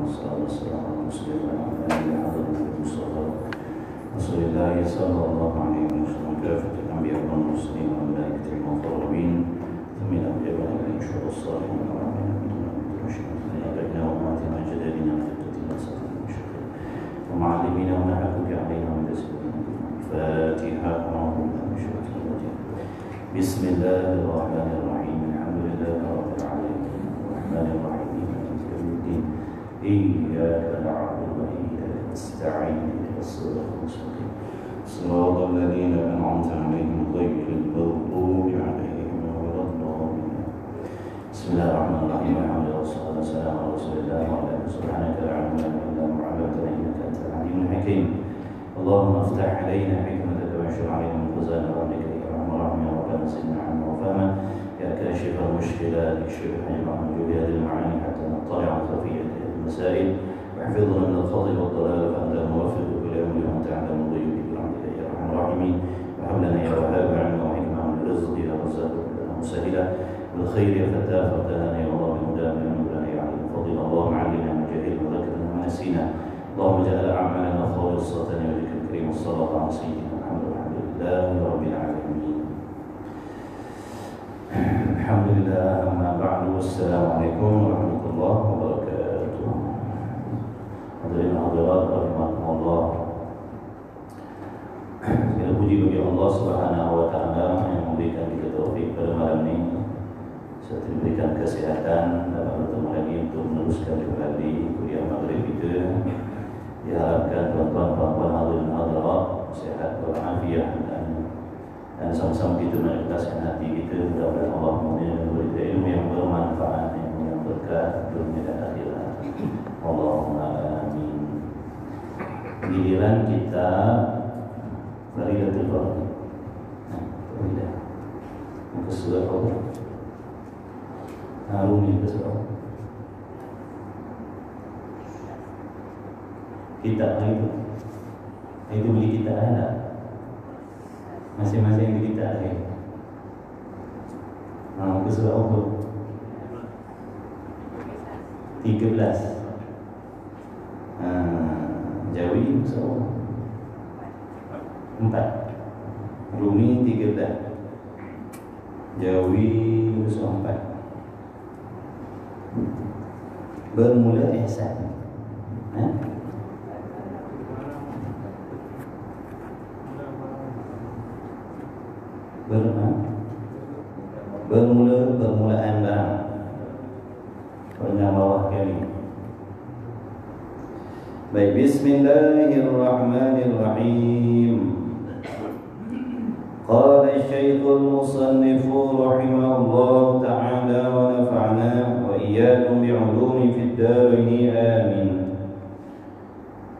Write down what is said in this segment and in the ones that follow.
والصلاة والسلام على رسول الله وعلى آله وصحبه المصطفى رسول الله صلى الله عليه وسلم كافة الأنبياء والمرسلين والملائكة المقربين ثم الأنبياء والأولين شهداء الصالحين والعلماء بين أمهاتنا جدادنا وجدتنا سفر المشركين ومعلمينا ونحكك علينا من تسليمنا الفاتحة بسم الله الرحمن الرحيم الحمد لله رب العالمين الرحمن الرحيم مالك يوم الدين إياك نعبد وإياك نستعين اهدنا الصراط المستقيم صراط الذين أنعمت عليهم غير المغضوب عليهم ولا الضالين بسم الله الرحمن الرحيم الحمد لله والصلاة والسلام على رسول الله وعلى آله سبحانك لا علم لنا إلا ما علمتنا إنك أنت العليم الحكيم اللهم افتح علينا حكمتك وانشر علينا من خزائن رحمتك يا ارحم الراحمين ربنا زدنا علما وفهما يا كاشف المشكلات اكشف حجم عن وجوه هذه المعاني حتى نطلع على خفيه هذه المسائل واحفظنا من الخطا والضلال فانت الموفق الى امر من تعلم الغيوب برحمتك يا ارحم الراحمين وهب لنا يا وهاب علما وحكمه من الرزق يا رزاق لنا مسهلا بالخير يا فتاه فتانا يا الله بالهدى من نورنا يا عليم فضل اللهم علمنا ما جهلنا وذكرنا ما نسينا اللهم اجعل اعمالنا خالصه لوجهك الكريم والصلاه على سيدنا محمد والحمد لله رب العالمين. الحمد لله اما بعد والسلام عليكم ورحمه الله وبركاته. Hadirin hadirat rahimakumullah. Segala puji bagi Allah Subhanahu wa taala yang memberikan kita taufik pada malam ini. Serta diberikan kesehatan dalam bertemu lagi untuk meneruskan kembali kuliah maghrib kita. Diharapkan tuan-tuan puan-puan hadirin hadirat sehat walafiat dan sama-sama kita mengikhlaskan hati kita. Mudah-mudahan Allah memberi ilmu yang bermanfaat, yang berkah dunia dan akhirat. Allahumma amin. Giliran kita Lailatul Qadar. Nah, muka surat apa? Rumi ke surat. Kitab itu beli kitab ada. Masing-masing beli kitab ada. Muka surat apa? 13. Jawi surat 4. Rumi 13. Jawi surat 4. Bermula ihsan. Permulaan barang. Pernah bawah kali. Baik, bismillahirrahmanirrahim. Qala Syekhul Musannif rahimahullah ta'ala wa nafa'na wa iyyakum bi'ulumi fid dharain amin.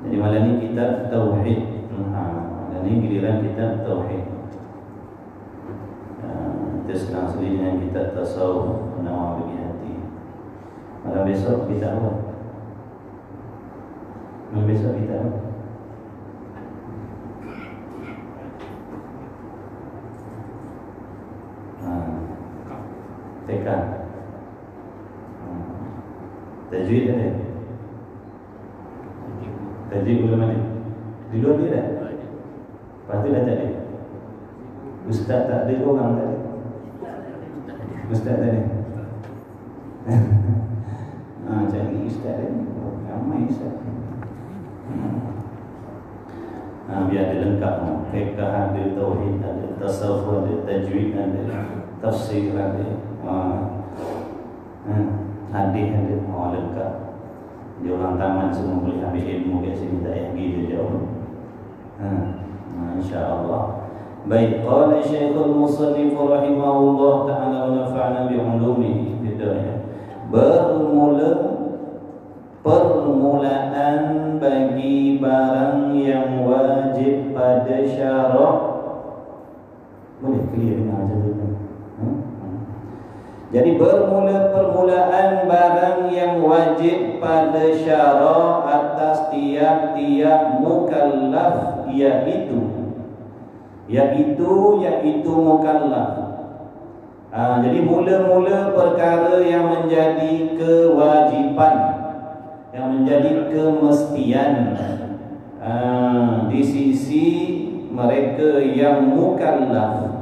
Jadi malam ini kitab tauhid. Malam ini giliran kitab tauhid. Kita sedang sedih dengan kitab tasawuf penawar bagi hati. Malam besok kita apa? Malam besok kita apa? TK. Tajwid ada? Tajwid belum ada? Di luar dia dah? Lepas tu dah tak ada? Ustaz tak ada orang tak ada? Ustaz tadi. Cari ustaz ni. Ramai ustaz. Biar ada lengkap. Fiqh ada, tauhid ada, tasawuf ada, tajwid ada, tafsir ada, hadis ada, lengkap. Dia orang taman semua boleh ambil ilmu kat sini, tak payah pergi jauh. Insya-Allah. Baik, qala Syekhul Musannif rahimahullah ta'ala wa nafa'na bi'ulumihi fid dunya. Permulaan bagi barang yang wajib pada syarak. Boleh clear dengan macam tu. Jadi permulaan barang yang wajib pada syarak atas tiap-tiap mukallaf yaitu mukallaf. Jadi mula-mula perkara yang menjadi kewajipan yang menjadi kemestian di sisi mereka yang mukallaf.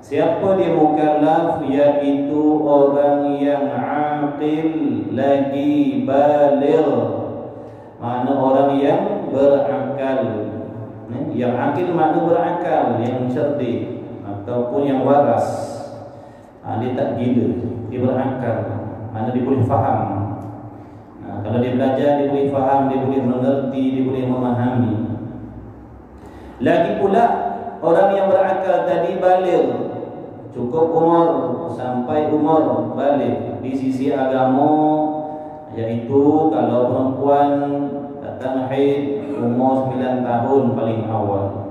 Siapa dia mukallaf? Iaitu orang yang aqil lagi baligh. Makna orang yang berakal. Yang aqil makna berakal, yang cerdik ataupun yang waras. Dia tak gila, dia berakal. Makna dia boleh faham. Kalau dia belajar, dia boleh faham, dia boleh mengerti, dia boleh memahami. Lagi pula orang yang berakal tadi baligh, cukup umur sampai umur baligh di sisi agama, iaitu kalau perempuan datang haid umur 9 tahun paling awal,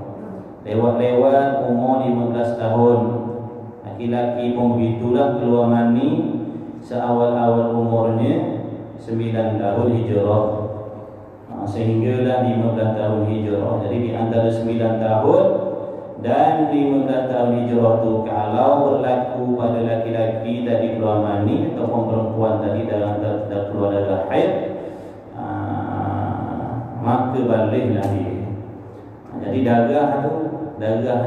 lewat-lewat umur 15 tahun. Laki-laki pun begitulah, keluar mani seawal-awal umurnya 9 tahun hijrah, sehinggalah 15 tahun hijrah. Jadi di antara 9 tahun dan 15 tahun hijrah tu, kalau berlaku pada laki-laki tadi keluar mani ataupun perempuan tadi dalam keluar darah haid, maka balighlah dia. Jadi darah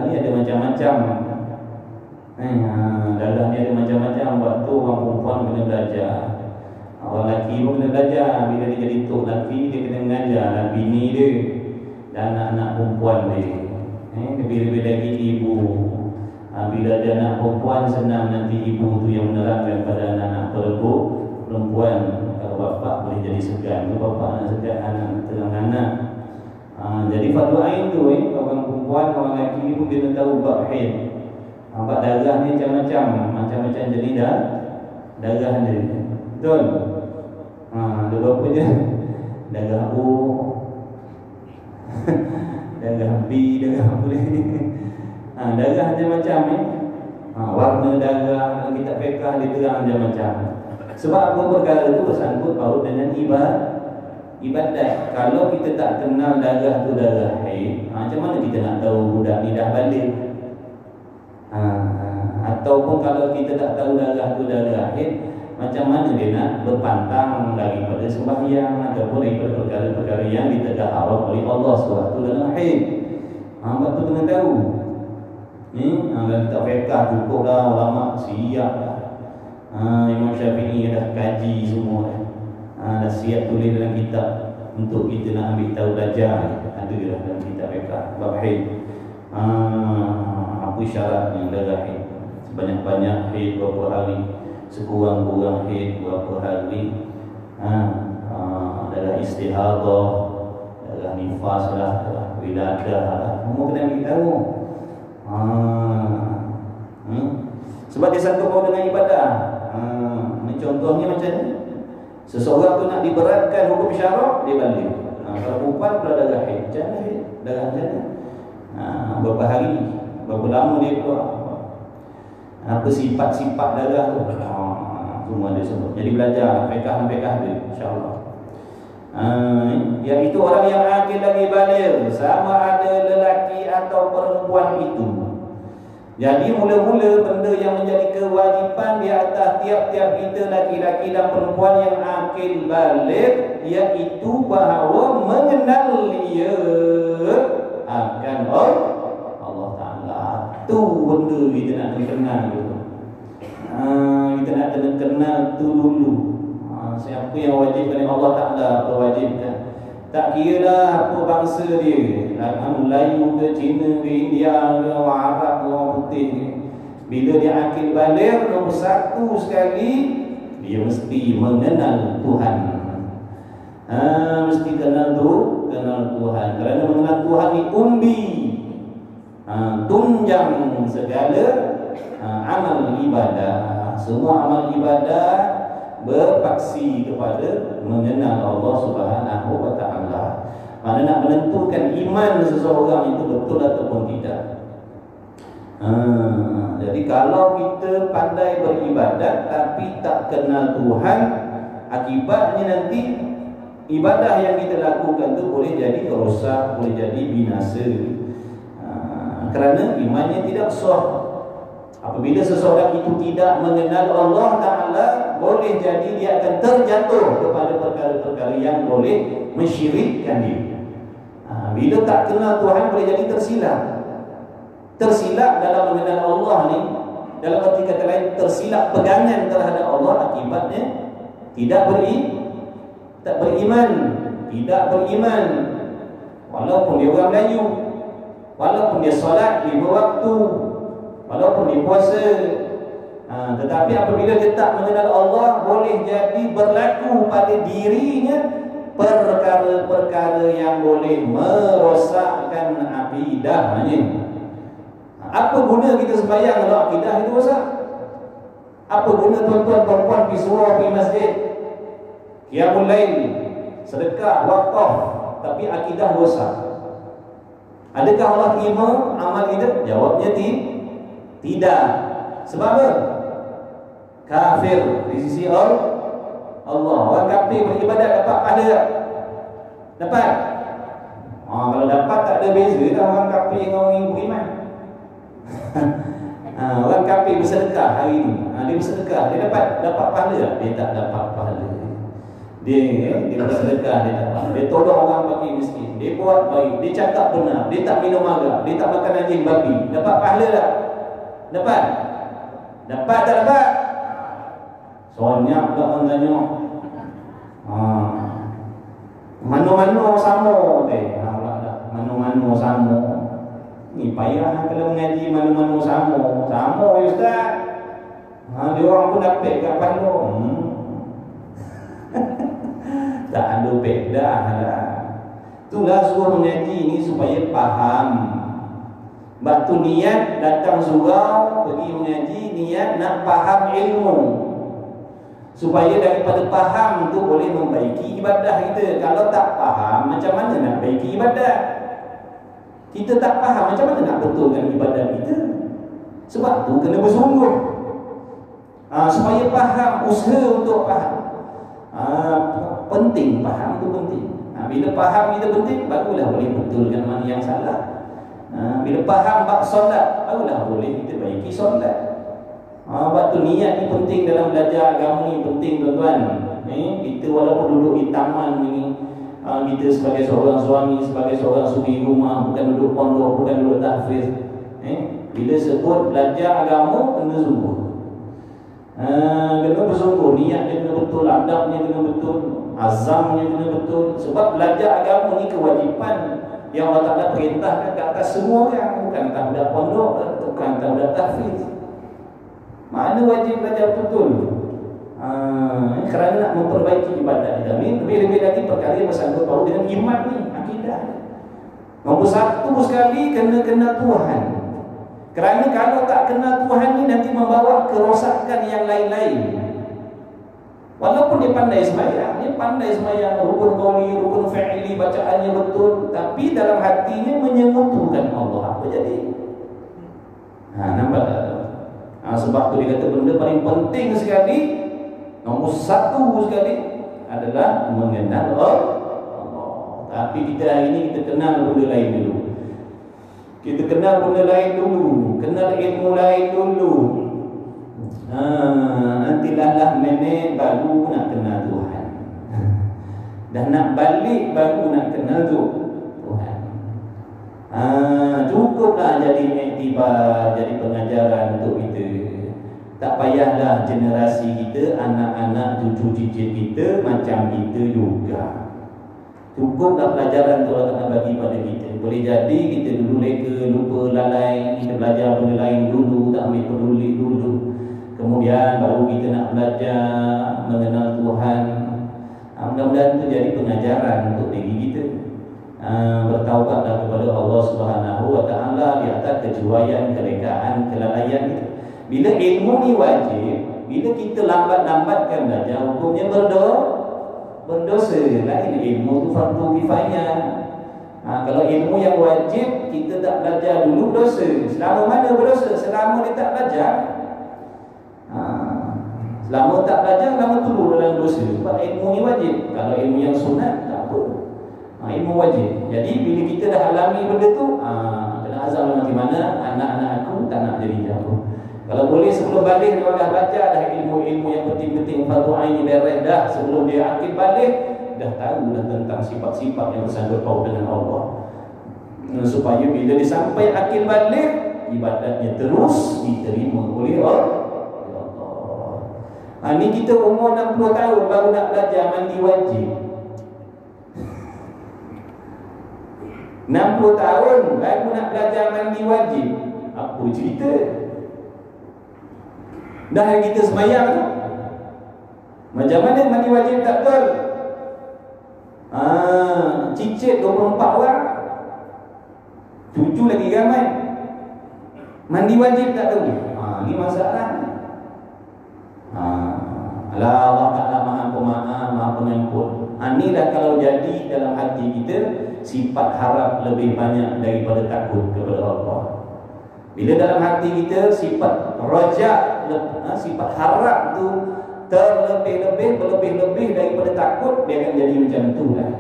ni ada macam-macam. Darah ni ada macam-macam. Waktu orang perempuan kena belajar, orang lelaki pun kena belajar. Bila dia jadi tok lelaki, dia kena mengajar bini dia dan anak-anak perempuan dia. Bila-bila lagi ibu, bila ada anak perempuan, senang nanti ibu tu yang menerangkan pada anak-anak perempuan. Kalau bapa boleh jadi segan, kalau bapa nak segan anak terang anak. Jadi fardu ain tu, orang perempuan, orang lelaki pun kena tahu bab haid. Bab darah ni macam-macam jenis darah dia. Betul? Ada berapa je? Darah O, darah B, darah apa ni? Darah macam-macam warna darah dalam kitab fiqh dia terang macam-macam. Sebab apa perkara tu bersangkut paut dengan ibadat. Kalau kita tak kenal darah tu darah haid, macam mana kita nak tahu budak ni dah balik? Ataupun kalau kita tak tahu darah tu darah haid, macam mana dia nak berpantang daripada sembahyang ataupun daripada perkara-perkara yang ditegak haram oleh Allah sewaktu dalam haid. Hamba tu kena tahu. Dalam kitab fiqh cukup dah, ulama siap dah. Imam Syafi'i dah kaji semua dah. Dah siap tulis dalam kitab untuk kita nak ambil tahu belajar. Ada dah dalam kitab fiqh bab haid. Apa syaratnya darah haid? Sebanyak-banyak haid berapa hari, sekurang-kurang haid berapa hari. Darah istihadah, darah nifas lah, darah wiladah lah, semua kena ambil tahu. Sebab dia sangkut paut dengan ibadah. Contohnya macam ni, seseorang tu nak diberatkan hukum syarak, dia balik. Kalau perempuan pula darah haid, macam mana haid? Darah macam mana? Berapa hari, berapa lama dia keluar, apa sifat-sifat darah tu, semua dia sebut. Jadi belajar fiqh dia, insyaAllah. Iaitu orang yang akil lagi baligh, sama ada lelaki atau perempuan itu. Jadi mula-mula benda yang menjadi kewajipan di atas tiap-tiap kita laki-laki dan perempuan yang akil baligh, iaitu bahawa mengenal dia akan Allah Ta'ala. Tu benda kita nak kenal dulu. Kita nak kenal tu dulu. Siapa yang wajib oleh Allah Ta'ala berwajibkan. Tak kira dah apa bangsa dia, Melayu ke, Cina ke, India ke, orang Arab ke, orang putih ke. Bila dia akil baligh, nombor satu sekali, dia mesti mengenal Tuhan. Mesti kenal Tuhan. Kerana mengenal Tuhan ni umbi, tunjang segala amal ibadah. Semua amal ibadah berpaksi kepada mengenal Allah Subhanahu wa Ta'ala. Mana nak menentukan iman seseorang itu betul ataupun tidak. Jadi kalau kita pandai beribadat tapi tak kenal Tuhan, akibatnya nanti ibadah yang kita lakukan tu boleh jadi rosak, boleh jadi binasa. Kerana imannya tidak sah. Apabila seseorang itu tidak mengenal Allah Ta'ala, boleh jadi dia akan terjatuh kepada perkara-perkara yang boleh mensyirikkan dia. Bila tak kenal Tuhan boleh jadi tersilap. Tersilap dalam mengenal Allah ni, dalam arti kata lain tersilap pegangan terhadap Allah, akibatnya tidak beriman, tidak beriman. Walaupun dia orang Melayu, walaupun dia solat 5 waktu, walaupun dia puasa, tetapi apabila dia tak mengenal Allah, boleh jadi berlaku pada dirinya perkara-perkara yang boleh merosakkan akidahnya. Apa guna kita sembahyang kalau akidah itu rosak? Apa guna tuan-tuan perempuan pergi suruh pergi masjid, qiyamul lail, sedekah, wakaf, tapi akidah rosak? Adakah Allah terima amal kita? Jawabnya tidak. Sebab apa? Kafir di sisi Allah. Orang kafir beribadat dapat pahala tak? Dapat? Kalau dapat tak ada beza dah orang kafir dengan orang yang beriman. Orang kafir bersedekah hari ini, dia bersedekah, dia dapat pahala tak? Dia tak dapat pahala. Dia bersedekah, dia dapat. Dia tolong orang fakir miskin, dia buat baik, dia cakap benar, dia tak minum arak, dia tak makan anjing babi. Dapat pahala tak? Dapat? Dapat tak dapat? Sonyak pula orang tanya. Mano-mano sama teh. Mano-mano sama. Ni payah kalau mengaji mano-mano sama. Sama ya ustaz. Dia orang pun dapat kat Bandung. Tak ada beda lah. Itulah suruh mengaji ni supaya faham. Batu niat datang surau pergi mengaji, niat nak faham ilmu, supaya daripada faham tu boleh membaiki ibadah kita. Kalau tak faham, macam mana nak baiki ibadah? Kita tak faham, macam mana nak betulkan ibadah kita? Sebab tu kena bersungguh, supaya faham, usaha untuk faham. Penting, faham tu penting. Bila faham kita penting, barulah boleh betulkan mana yang salah. Bila faham bab solat, barulah boleh kita baiki solat. Waktu niat ni penting dalam belajar agama ni, penting tuan-tuan. Kita walaupun duduk di taman ni, kita sebagai seorang suami, sebagai seorang suri rumah, bukan duduk pondok, bukan duduk tahfiz. Bila sebut belajar agama, kena sungguh. Kena bersungguh, niat dia kena betul, adabnya kena betul, azamnya kena betul. Sebab belajar agama ni kewajipan yang Allah Ta'ala perintahkan ke atas semua orang, bukan atas budak pondok, bukan atas budak tahfiz. Mana wajib belajar betul? Kerana nak memperbaiki ibadah kita ni, lebih-lebih lagi perkara yang bersangkut paut dengan iman ni, akidah. Nombor satu sekali, kena kenal Tuhan. Kerana kalau tak kenal Tuhan ni, nanti membawa kerosakan yang lain-lain. Walaupun dia pandai sembahyang, rukun qauli, rukun fi'li, bacaannya betul, tapi dalam hatinya menyengutukan Allah, apa jadi? Nampak tak? Sebab tu dia kata benda paling penting sekali, nombor satu sekali adalah mengenal Allah. Tapi kita hari ini kita kenal benda lain dulu. Kita kenal benda lain dulu, kenal ilmu lain dulu. Nantilah nenek baru nak kenal Tuhan. Dan nak balik baru nak kenal Tuhan. Cukuplah jadi iktibar, jadi pengajaran untuk kita. Tak payahlah generasi kita, anak-anak, cucu cicit kita macam kita juga. Cukuplah pelajaran tu Allah bagi pada kita. Boleh jadi kita dulu leka, lupa, lalai, kita belajar benda lain dulu, tak ambil peduli dulu. Kemudian baru kita nak belajar mengenal Tuhan. Mudah-mudahan itu jadi pengajaran untuk diri kita. Bertaubatlah kepada Allah Subhanahu Wa Taala di atas kejuaian, kerekaan, kelalaian kita. Bila ilmu ni wajib, bila kita lambat-lambatkan belajar, hukumnya berdosa. Lain ilmu tu fardu kifayah. Kalau ilmu yang wajib kita tak belajar dulu, berdosa. Selama mana berdosa? Selama dia tak belajar. Selama tak belajar, lama turun dalam dosa. Sebab ilmu ni wajib. Kalau ilmu yang sunat, tak apa. Ilmu wajib. Jadi bila kita dah alami benda tu, kena azam macam mana anak-anak aku tak nak jadi jauh. Kalau boleh sebelum balik dia dah baca dah ilmu-ilmu yang penting-penting fardu ain beres dah, sebelum dia akid balik dah tahu dah tentang sifat-sifat yang bersangkut paut dengan Allah. Supaya bila dia sampai akid balik, ibadatnya terus diterima oleh Allah. Ni kita umur 60 tahun baru nak belajar mandi wajib. 60 tahun baru nak belajar mandi wajib. Apa cerita? Dah yang kita semayang tu, macam mana mandi wajib tak betul? Cicit 24 orang, cucu lagi ramai, mandi wajib tak tahu. Ni masalah. Allah Ta'ala Maha Pemaaf, Maha Pengampun. Inilah kalau jadi dalam hati kita sifat harap lebih banyak daripada takut kepada Allah. Bila dalam hati kita sifat raja, sifat harap tu terlebih-lebih, berlebih-lebih daripada takut, dia akan jadi macam tu lah.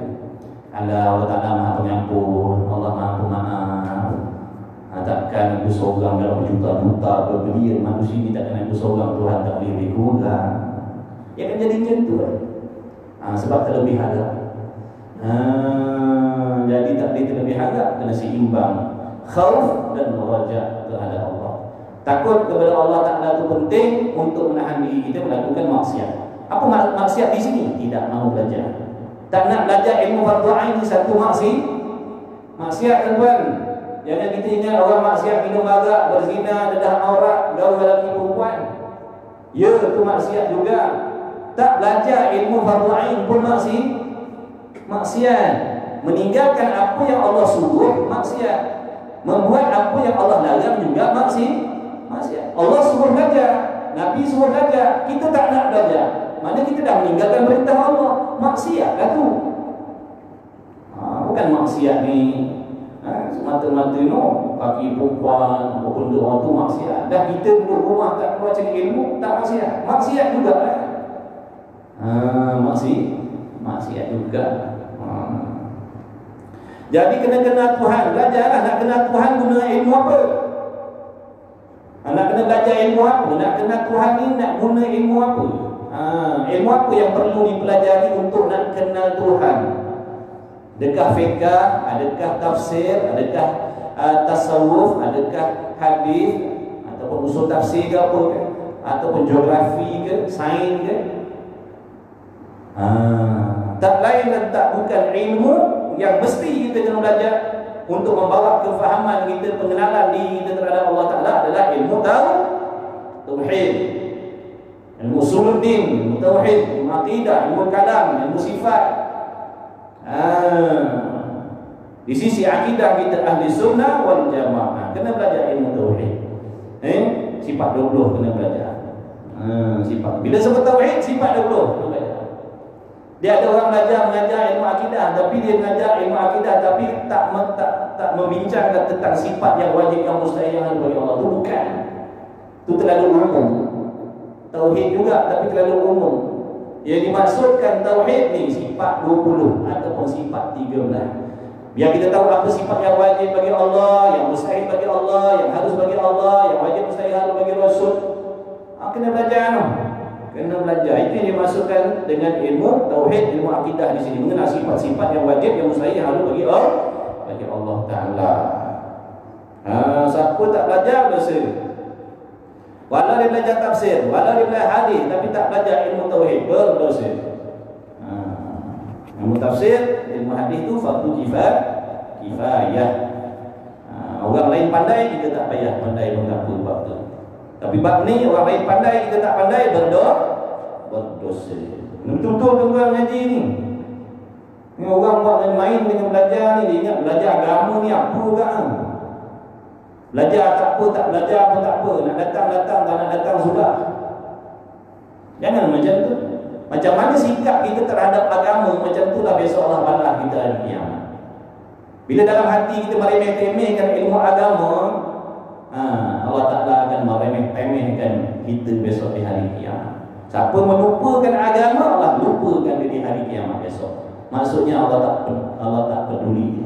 Allah Ta'ala Maha Pengampun, Allah Maha Pemaaf. Takkan aku seorang dalam juta-juta berbelia manusia ni, takkan aku seorang Tuhan tak boleh lebih kurang. Dia akan jadi macam tu lah. Sebab terlebih harap. Jadi tak boleh terlebih harap, kena seimbang khauf dan raja terhadap Allah. Takut kepada Allah Ta'ala itu penting untuk menahan diri kita melakukan maksiat. Apa maksiat di sini? Tidak mahu belajar. Tak nak belajar ilmu fardu ain ni satu maksiat tuan-tuan. Jangan kita ingat orang maksiat minum arak, berzina, dedah aurat, gaul lelaki perempuan. Ya, itu maksiat juga. Tak belajar ilmu fardu ain pun maksiat. Meninggalkan apa yang Allah suruh maksiat. Membuat apa yang Allah larang juga maksiat. Allah suruh belajar, Nabi suruh belajar, kita tak nak belajar. Mana kita dah meninggalkan perintah Allah. Maksiat lah tu. Bukan maksiat ni semata-mata kaki perempuan apa benda orang tu maksiat. Dah kita duduk rumah tak keluar cari ilmu, tak maksiat juga lah. Maksiat juga. Jadi kena kenal Tuhan. Belajarlah nak kenal Tuhan guna ilmu apa? Nak kena belajar ilmu apa? Nak kenal Tuhan ni nak guna ilmu apa? Ilmu apa yang perlu dipelajari untuk nak kenal Tuhan? Adakah fiqh, adakah tafsir, adakah tasawuf, adakah hadis, ataupun usul tafsir ke apa ke, ataupun geografi ke, sains ke? Tak lain dan tak bukan ilmu yang mesti kita kena belajar untuk membawa kefahaman kita, pengenalan diri kita terhadap Allah Ta'ala adalah ilmu tauhid, ilmu usuluddin, ilmu tauhid, ilmu akidah, ilmu kalam, ilmu sifat. Di sisi akidah kita ahli sunnah wal jamaah kena belajar ilmu tauhid. Sifat 20 kena belajar. Sifat. Bila sebut tauhid sifat 20 kena belajar. Dia ada orang mengajar ilmu akidah, tapi dia mengajar ilmu akidah tapi tak membincangkan tentang sifat yang wajib, yang mustahil, yang harus bagi Allah. Itu bukan. Itu terlalu umum. Tauhid juga tapi terlalu umum. Yang dimaksudkan tauhid ni sifat 20 ataupun sifat 13. Biar kita tahu apa sifat yang wajib bagi Allah, yang mustahil bagi Allah, yang harus bagi Allah, yang wajib mustahil harus bagi Rasul. Kena belajar Kena belajar. Itu yang dimaksudkan dengan ilmu tauhid, ilmu akidah di sini, mengenal sifat-sifat yang wajib, yang mustahil, yang harus bagi Allah Ta'ala. Siapa tak belajar dosa. Walau dia belajar tafsir, walau dia belajar hadis, tapi tak belajar ilmu tauhid, berdosa. Ilmu tafsir, ilmu hadis tu fardu kifayah. Orang lain pandai, kita tak payah pandai mengapa bab tu. Tapi bab ni orang lain pandai, kita tak pandai, berdosa. Betul-betul tuan-tuan ngaji ni. Ni orang buat main dengan belajar ni, dia ingat belajar agama ni apa kan? Belajar tak apa, tak belajar pun tak apa. Nak datang, tak nak datang sudah. Jangan macam tu. Macam mana sikap kita terhadap agama, macam tu lah besok Allah balas kita hari kiamat. Bila dalam hati kita meremeh-temehkan ilmu agama, Allah Ta'ala akan meremeh-temehkan kita besok di hari kiamat. Siapa melupakan agama, Allah lupakan dia di hari kiamat besok. Maksudnya Allah tak peduli.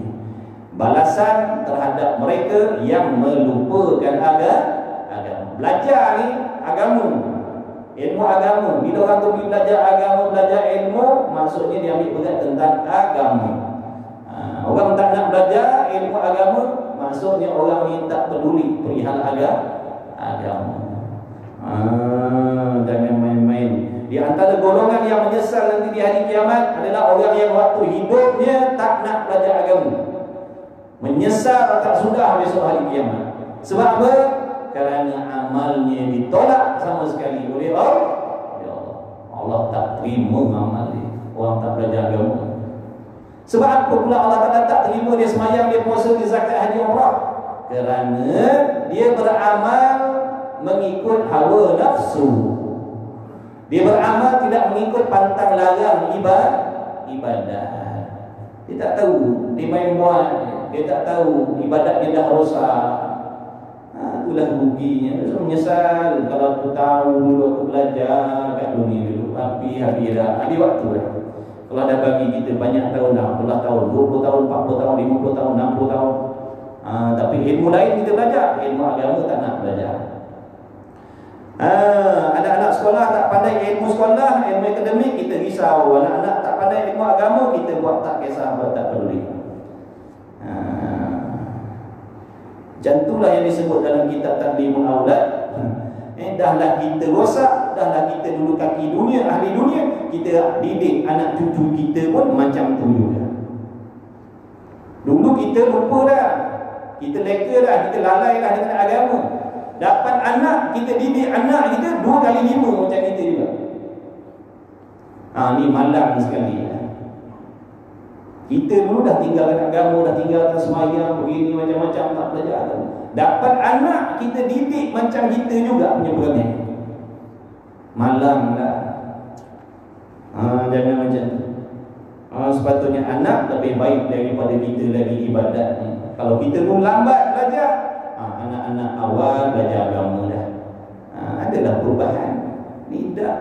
Balasan terhadap mereka yang melupakan agama. Belajar ni agama, ilmu agama. Bila orang tu pergi belajar agama, belajar ilmu, maksudnya dia ambil berat tentang agama. Orang tak nak belajar ilmu agama, maksudnya orang ni tak peduli perihal agama. Jangan main-main. Di antara golongan yang menyesal nanti di hari kiamat adalah orang yang waktu hidupnya tak nak belajar agama, menyesal tak sudah besok hari kiamat. Sebab apa? Kerana amalnya ditolak sama sekali oleh Allah. Ya Allah, Allah tak terima amal dia. Orang tak belajar agama. Sebab apa pula Allah tak terima dia semayang, dia puasa, dia zakat, haji, umrah? Kerana dia beramal mengikut hawa nafsu. Dia beramal tidak mengikut pantang larang ibadah. Dia tak tahu, dia main buat, dia tak tahu ibadatnya dah rosak. Itulah ruginya. Dia menyesal. Kalau aku tahu dulu, aku belajar kat dunia dulu, habis dah, habis waktu dah. Kalau dah bagi kita banyak tahun dah, 10 tahun, 20 tahun, 40 tahun, 50 tahun, 60 tahun, tapi ilmu lain kita belajar, ilmu agama tak nak belajar. Ada anak sekolah tak pandai ilmu sekolah, ilmu akademik, kita risau. Anak-anak tak pandai ilmu agama, kita buat tak kisah, buat tak peduli. Jantulah yang disebut dalam kitab Taklimul Aulad. Dahlah kita rosak, dahlah kita dulu kaki dunia, ahli dunia, kita didik anak cucu kita pun macam tu juga. Dulu kita lupa dah, kita leka dah, kita lalai dah dengan agama. Dapat anak, kita didik anak kita 2 kali 5 macam kita juga. Ni malang sekali. Kita dulu dah tinggalkan agama, dah tinggalkan semayang, begini macam-macam, tak belajar agama. Dapat anak, kita didik macam kita juga punya perangai. Malang lah. Jangan macam tu. Sepatutnya anak lebih baik daripada kita lagi ibadatnya. Kalau kita pun lambat belajar, anak-anak awal belajar agama dah, adalah perubahan. Tidak.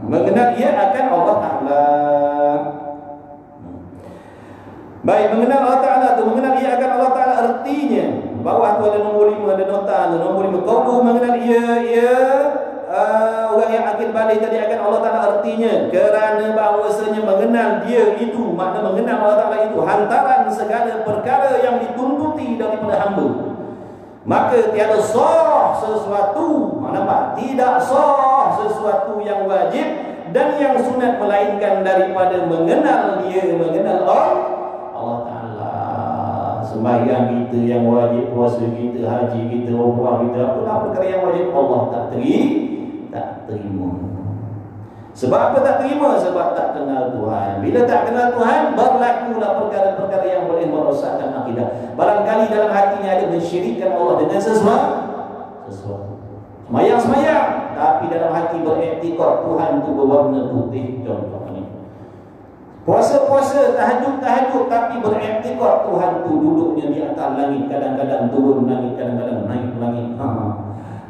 Mengenal ia akan Allah Ta'ala. Baik, mengenal Allah Ta'ala tu, mengenal ia akan Allah Ta'ala artinya. Bawah tu ada nombor 5, ada nota tu, nombor 5. Kau mengenal ia orang yang akil balik tadi akan Allah Ta'ala artinya. Kerana bahawasanya mengenal dia itu, makna mengenal Allah Ta'ala itu hantaran segala perkara yang dituntuti daripada hamba. Maka tiada sah sesuatu, nampak? Tidak sah sesuatu yang wajib dan yang sunat melainkan daripada mengenal dia, mengenal Allah Ta'ala. Sembahyang kita yang wajib, puasa kita, haji kita, umrah kita, apalah perkara yang wajib, Allah tak terima. Sebab apa tak terima? Sebab tak kenal Tuhan. Bila tak kenal Tuhan, berlakulah perkara-perkara yang boleh merosakkan akidah. Barangkali dalam hatinya ada mensyirikkan Allah dengan sesuatu. Semayang, tapi dalam hati beriktikad Tuhan itu berwarna putih. Contohnya puasa, tahajud, tapi beriktikad Tuhan itu duduknya di atas langit, kadang-kadang turun langit, kadang-kadang naik langit.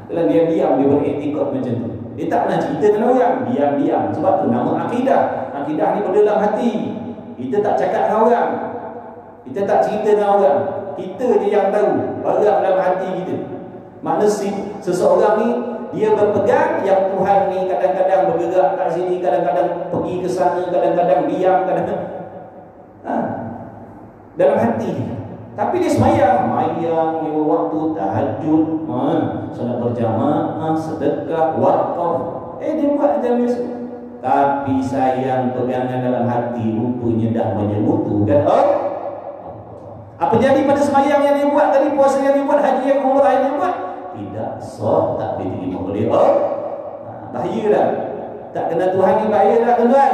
Dan dia diam, dia beriktikad macam tu. Dia tak nak cerita dengan orang, diam-diam. Sebab tu nama akidah. Akidah ni berdalam hati. Kita tak cakap dengan orang, kita tak cerita dengan orang, kita je yang tahu orang dalam hati kita. Makna seseorang ni dia berpegang yang Tuhan ni kadang-kadang bergerak kat sini, kadang-kadang pergi ke sana, kadang-kadang diam, kadang-kadang dalam hati. Tapi dia semayang 5 waktu, tahajud, solat berjamaah, sedekah, wakaf. Dia buat macam biasa. Tapi sayang, pegangan dalam hati rupanya dah menyemutukan apa jadi pada semayang yang dia buat tadi, puasa yang dia buat, haji yang umrah yang dia buat, tidak sah, tak diterima oleh Allah. Bahaya dah. Tak kenal Tuhan ni bahaya dah, tuan-tuan.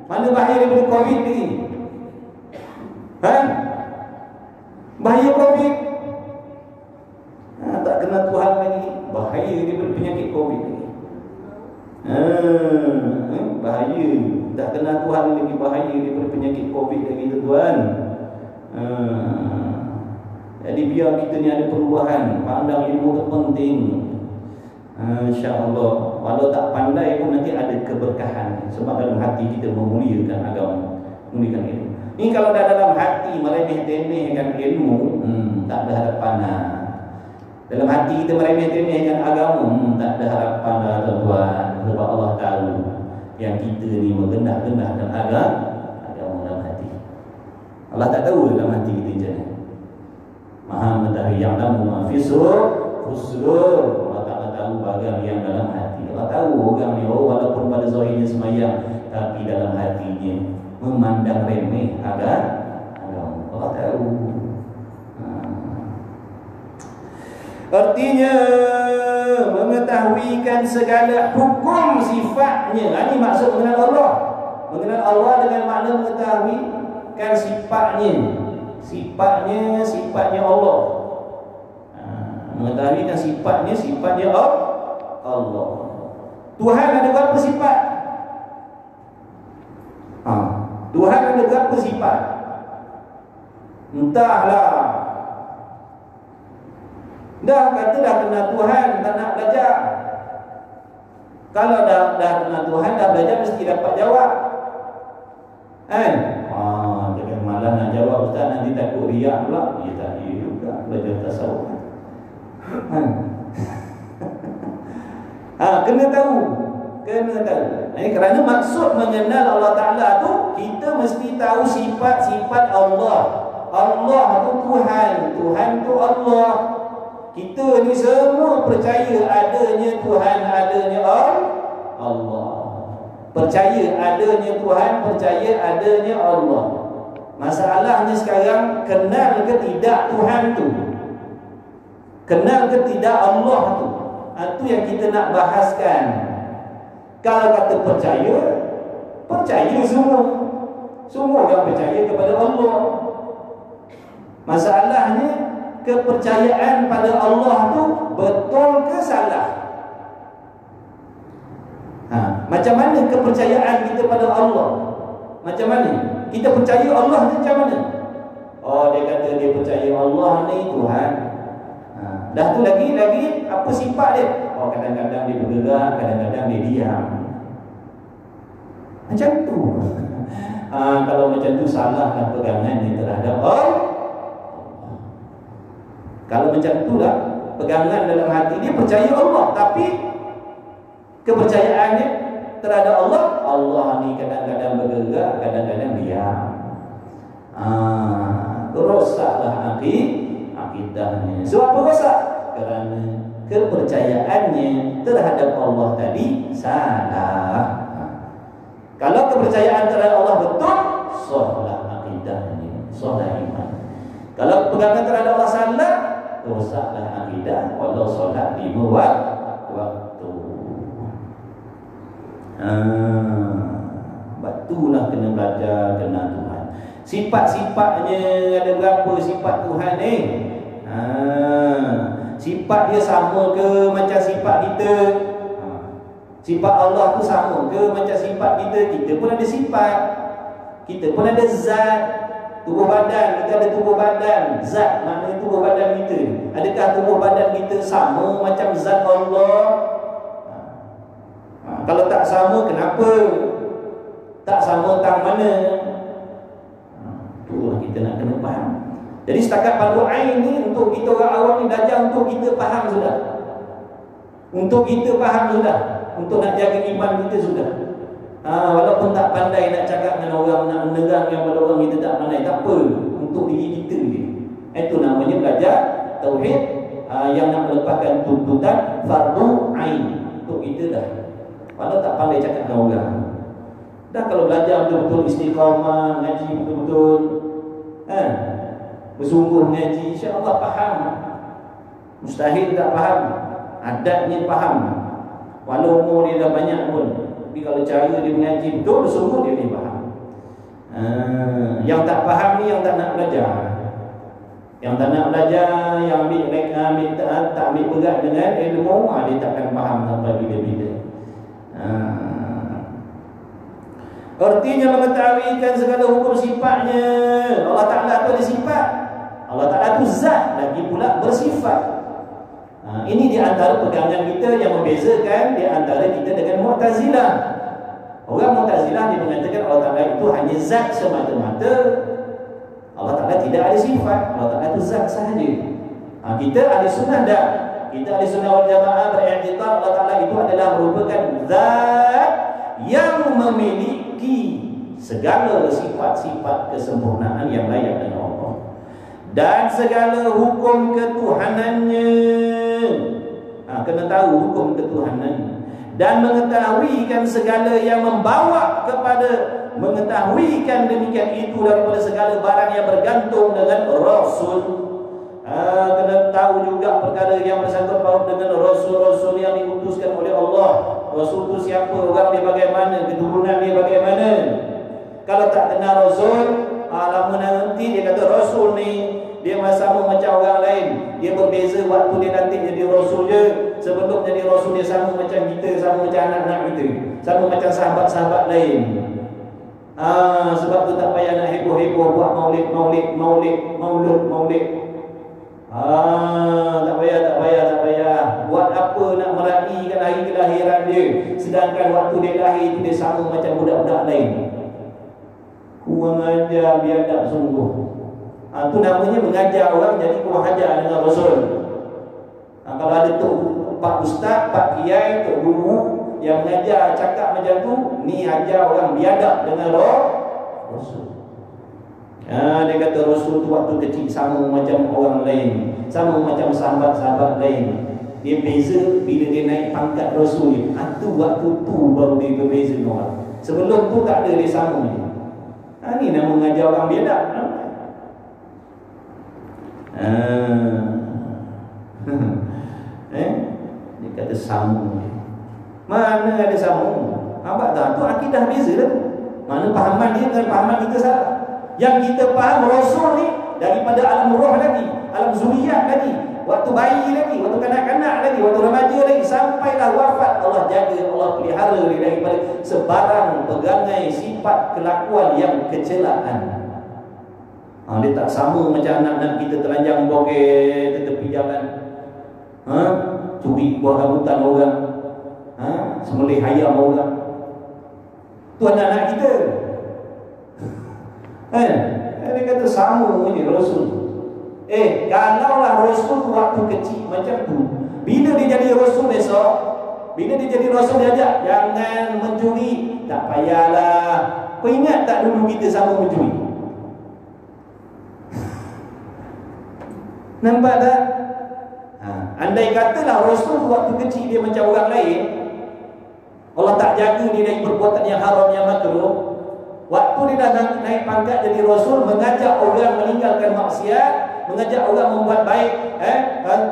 Mana bahaya daripada COVID ni? Bahaya COVID. Tak kenal Tuhan lagi, bahaya daripada penyakit COVID ni. Bahaya. Tak kenal Tuhan lagi, bahaya daripada penyakit COVID lagi, tuan-tuan. Jadi biar kita ni ada perubahan, pandang ilmu tu penting. InsyaAllah. Walau tak pandai pun nanti ada keberkahan. Sebab dalam hati kita memuliakan agama, memuliakan ilmu. Ni kalau dah dalam hati meremeh-temehkan ilmu, tak ada harapan. Dalam hati kita meremeh-remehkan agama, tak ada harapan lah tuan-tuan. Sebab Allah tahu yang kita ni mengendah-gendahkan agama dalam hati. Allah tak tahu dalam hati kita macam mana. Maha mengetahui yang dalam mafisur fusul. Allah tak tahu bahagian yang dalam hati. Allah tahu orang ni walaupun pada zahirnya semayang, tapi dalam hatinya memandang remeh agama. Allah tahu. Artinya mengetahuikan segala hukum sifatnya. Ini maksud mengenal Allah. Mengenal Allah dengan makna mengetahuikan sifatnya. Sifatnya Allah. Mengetahuikan sifatnya Allah. Tuhan ada berapa sifat? Tuhan ada berapa sifat? Entahlah. Dah kata dah kenal Tuhan, tak nak belajar. Kalau dah kenal Tuhan, dah belajar mesti dapat jawab. Kan? Jangan malah nak jawab ustaz, nanti takut riak pula. Ya tak, ya juga belajar tasawuf. Kena tahu. Ini kerana maksud mengenal Allah Ta'ala tu, kita mesti tahu sifat-sifat Allah. Allah tu Tuhan, Tuhan tu Allah. Kita ni semua percaya adanya Tuhan, adanya Allah. Percaya adanya Tuhan, percaya adanya Allah. Masalahnya sekarang, kenal ke tidak Tuhan tu? Kenal ke tidak Allah tu? Itu yang kita nak bahaskan. Kalau kata percaya semua. Semua orang percaya kepada Allah. Masalahnya, kepercayaan pada Allah tu betul ke salah? Macam mana kepercayaan kita pada Allah? Macam mana? Kita percaya Allah ni macam mana? Dia kata dia percaya Allah ni Tuhan. Dah tu lagi apa sifat dia? Kadang-kadang dia bergerak, kadang-kadang dia diam. Macam tu. Kalau macam tu salahlah pegangan ni terhadap Allah. Kalau macam itulah pegangan dalam hati dia percaya Allah, tapi kepercayaannya terhadap Allah ni kadang-kadang bergerak, kadang-kadang diam. Rosaklah akidahnya. Sebab apa rosak? Kerana kepercayaannya terhadap Allah tadi salah. Kalau kepercayaan terhadap Allah betul, sahlah akidahnya, sahlah iman. Kalau pegangan terhadap Allah salah, rosaklah akidah. Walau solat 5 waktu. Batulah kena belajar kenal Tuhan. Sifat-sifatnya ada berapa sifat Tuhan ni? Sifat dia sama ke macam sifat kita? Sifat Allah tu sama ke macam sifat kita? Kita pun ada sifat. Kita pun ada zat. Tubuh badan, kita ada tubuh badan. Zat maknanya tubuh badan kita. Adakah tubuh badan kita sama macam zat Allah? Kalau tak sama, kenapa? Tak sama tang mana? Itulah kita nak kena faham. Jadi setakat fardu ain ni untuk kita orang awam ni belajar untuk kita faham sudah. Untuk kita faham sudah. Untuk nak jaga iman kita sudah. Walaupun tak pandai nak cakap dengan orang, nak menerang yang pada orang kita tak pandai, tak apa. Untuk diri kita je. Itu namanya belajar tauhid yang nak melepaskan tuntutan fardu ain. Untuk kita dah. Walau tak pandai cakap dengan orang. Dah kalau belajar betul-betul istiqamah, ngaji betul-betul, bersungguh mengaji, insya-Allah faham. Mustahil tak faham. Adatnya faham. Walau umur dia dah banyak pun, tapi kalau cara dia mengaji betul, bersungguh dia boleh faham. Yang tak faham ni yang tak nak belajar. Yang tak nak belajar, yang tak ambil berat dengan ilmu, dia takkan faham sampai bila-bila. Artinya mengetahuikan segala hukum sifatnya. Allah Ta'ala itu ada sifat. Allah Ta'ala itu zat, lagi pula bersifat. Ini di antara pegangan kita yang membezakan di antara kita dengan Mu'tazilah. Orang Mu'tazilah dia mengatakan Allah Ta'ala itu hanya zat semata-mata. Allah Ta'ala tidak ada sifat. Allah Ta'ala itu zat sahaja. Kita ahli sunnah dah. Kita ahli sunnah wal jamaah beriktikad Allah Ta'ala itu adalah merupakan zat yang memiliki segala sifat-sifat kesempurnaan yang layak dengan Allah, dan segala hukum ketuhanannya. Kena tahu hukum ketuhanan dan mengetahuikan segala yang membawa kepada mengetahuikan demikian itu daripada segala barang yang bergantung dengan Rasul. Kena tahu juga perkara yang bersangkut paut dengan Rasul-Rasul yang diutuskan oleh Allah. Rasul itu siapa, orang dia bagaimana, keturunan dia bagaimana. Kalau tak kenal Rasul, lama nanti dia kata Rasul ni dia sama macam orang lain. Dia berbeza waktu dia nanti jadi Rasul je. Sebelum jadi Rasul dia sama macam kita, sama macam anak-anak kita, sama macam sahabat-sahabat lain. Sebab tu tak payah nak heboh-heboh buat maulid. Tak payah. Buat apa nak meraihkan hari kelahiran dia, sedangkan waktu dia lahir itu dia sama macam budak-budak lain. Kurang ajar, biadab sungguh. Itu namanya mengajar orang jadi kurang ajar dengan Rasul. Kalau ada tu pak ustaz, pak kiai, tok guru yang mengajar cakap macam tu, ni ajar orang biadab dengan Rasul. Dia kata Rasul tu waktu kecil sama macam orang lain, sama macam sahabat-sahabat lain. Dia beza bila dia naik pangkat Rasul ni. Itu waktu tu baru dia berbeza dengan orang. Sebelum tu tak ada dia sama ni. Ni nama mengajar orang biadab. Dia kata samu. Mana ada samu? Nampak tak? Tu akidah beza lah. Mana pahaman dia dengan pahaman kita salah. Yang kita faham Rasul ni daripada alam roh lagi, alam zuriyat lagi, waktu bayi lagi, waktu kanak-kanak lagi, waktu remaja lagi, sampailah wafat Allah jaga, Allah pelihara dia daripada sebarang pegangai sifat kelakuan yang kecelaan. Dia tak sama macam anak-anak kita telanjang bogel ke tepi jalan, curi buah rambutan orang, sembelih ayam orang. Tu anak-anak kita. Dia kata sama je Rasul. Kalaulah Rasul waktu kecil macam tu, bila dia jadi Rasul besok, bila dia jadi Rasul dia ajak jangan mencuri, tak payahlah. Kau ingat tak dulu kita sama mencuri? Nampak tak? Andai katalah Rasul waktu kecil dia macam orang lain, Allah tak jaga dia dari perbuatan yang haram, yang makruh. Waktu dia dah naik pangkat jadi Rasul, mengajak orang meninggalkan maksiat, mengajak orang membuat baik.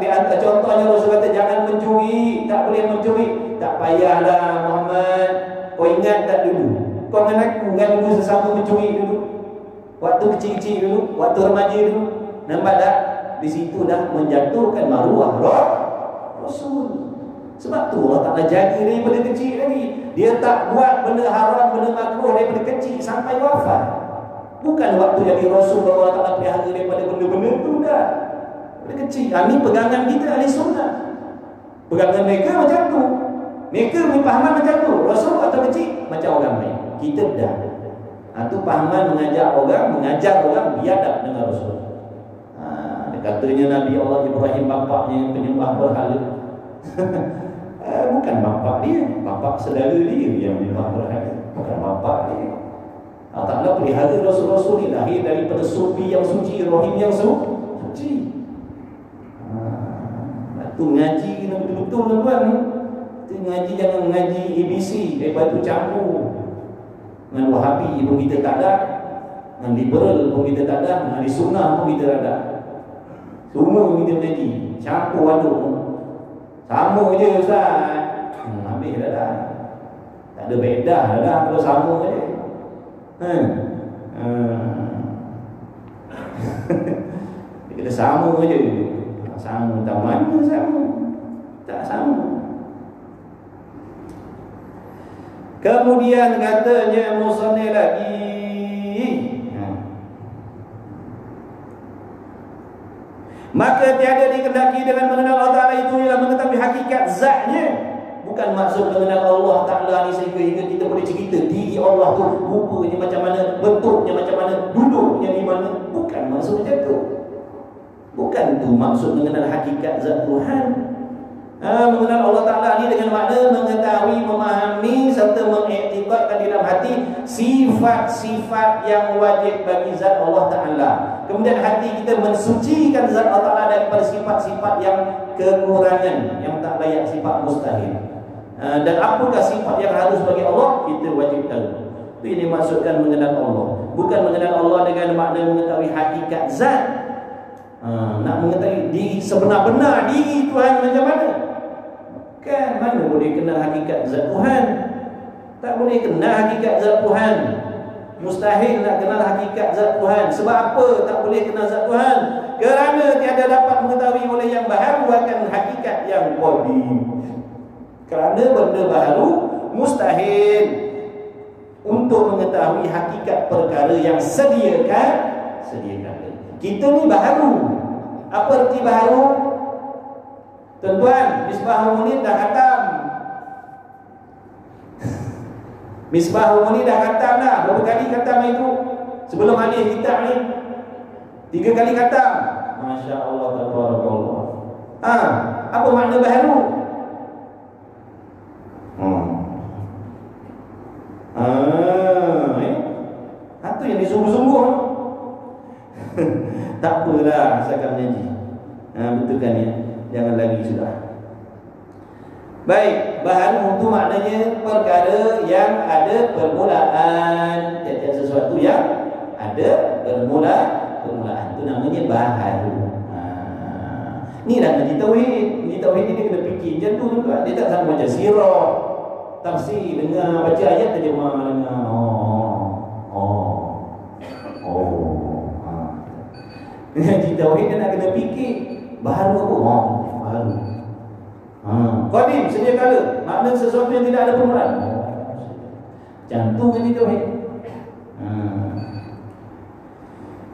Di antara contohnya Rasul kata jangan mencuri, tak boleh mencuri. Tak payahlah Muhammad, kau ingat tak dulu? Kau dengan aku kan dulu sesama mencuri dulu, waktu kecil-kecil dulu, waktu remaja dulu. Nampak tak? Di situ dah menjatuhkan maruah Rasul. Sebab tu Allah Ta'ala jaga daripada kecil lagi. Dia tak buat benda haram, benda makruh daripada kecil sampai wafat. Bukan waktu jadi Rasul baru Allah Ta'ala pelihara daripada benda-benda tu dah. Daripada kecil. Ini pegangan kita ahli sunnah. Pegangan mereka macam tu. Mereka punya pahaman macam tu. Rasul waktu kecil macam orang lain. Kita dah. Itu pahaman mengajar orang biadab dengan Rasul. Katanya Nabi Allah Ibrahim bapaknya penyembah berhala. Bukan bapak dia, bapak saudara dia yang menyembah berhala, bukan bapak dia. Allah Ta'ala pelihara Rasul-Rasul ni lahir daripada sulbi yang suci, rahim yang suci. Itu ngaji kena betul-betul tuan-tuan ni. Itu ngaji jangan ngaji ABC, daripada tu campur. Dengan Wahabi pun kita tak ada, dengan liberal pun kita tak ada, dengan ahli sunnah pun kita tak ada. Semua kita mengaji, campur aduk. Sama je Ustaz. Habis dah. Tak ada bedah dah kalau sama je. Kita sama je. Sama tak mana sama. Tak sama. Kemudian katanya musannif lagi, maka tiada dikehendaki dengan mengenal Allah Ta'ala itu ialah mengetahui hakikat zatnya. Bukan maksud mengenal Allah Ta'ala ni sehingga kita boleh cerita diri Allah tu rupanya macam mana, bentuknya macam mana, duduknya di mana. Bukan maksud macam tu. Bukan tu maksud mengenal hakikat zat Tuhan. Mengenal Allah Ta'ala ni dengan makna mengetahui, memahami serta mengiktikadkan di dalam hati sifat-sifat yang wajib bagi zat Allah Ta'ala. Kemudian hati kita mensucikan zat Allah Ta'ala daripada sifat-sifat yang kekurangan, yang tak layak, sifat mustahil. Dan apakah sifat yang harus bagi Allah, kita wajib tahu. Itu yang dimaksudkan mengenal Allah. Bukan mengenal Allah dengan makna mengetahui hakikat zat. Nak mengetahui diri sebenar-benar diri Tuhan macam mana. Kan mana boleh kenal hakikat zat Tuhan? Tak boleh kenal hakikat zat Tuhan. Mustahil nak kenal hakikat zat Tuhan. Sebab apa tak boleh kenal zat Tuhan? Kerana tiada dapat mengetahui oleh yang baharu akan hakikat yang qadim. Kerana benda baharu mustahil untuk mengetahui hakikat perkara yang sediakan. Kita ni baharu. Apa erti baharu? Tuan-tuan, Misbahul Munir dah khatam. Misbahul Munir dah khatam dah. Berapa kali khatam itu? Sebelum alih kitab ni 3 kali khatam. Masya Allah, tabarakallah. Apa makna baharu? Itu yang disuruh-sungguh. Tak apalah, asalkan menyanyi. Betulkan ya. Jangan lagi sudah. Baik, baharu itu maknanya perkara yang ada permulaan. Tiap-tiap sesuatu yang ada permulaan. Itu namanya baharu. Ni dah ngaji tauhid. Ngaji tauhid ni dia kena fikir macam tu tuan. Dia tak sama macam sirah, tafsir, dengar baca ayat terjemah dengar. Ngaji tauhid dia nak kena fikir. Baharu apa? Baharu. Qadim, sedia kala. Makna sesuatu yang tidak ada permulaan. Jantung ini tauhid.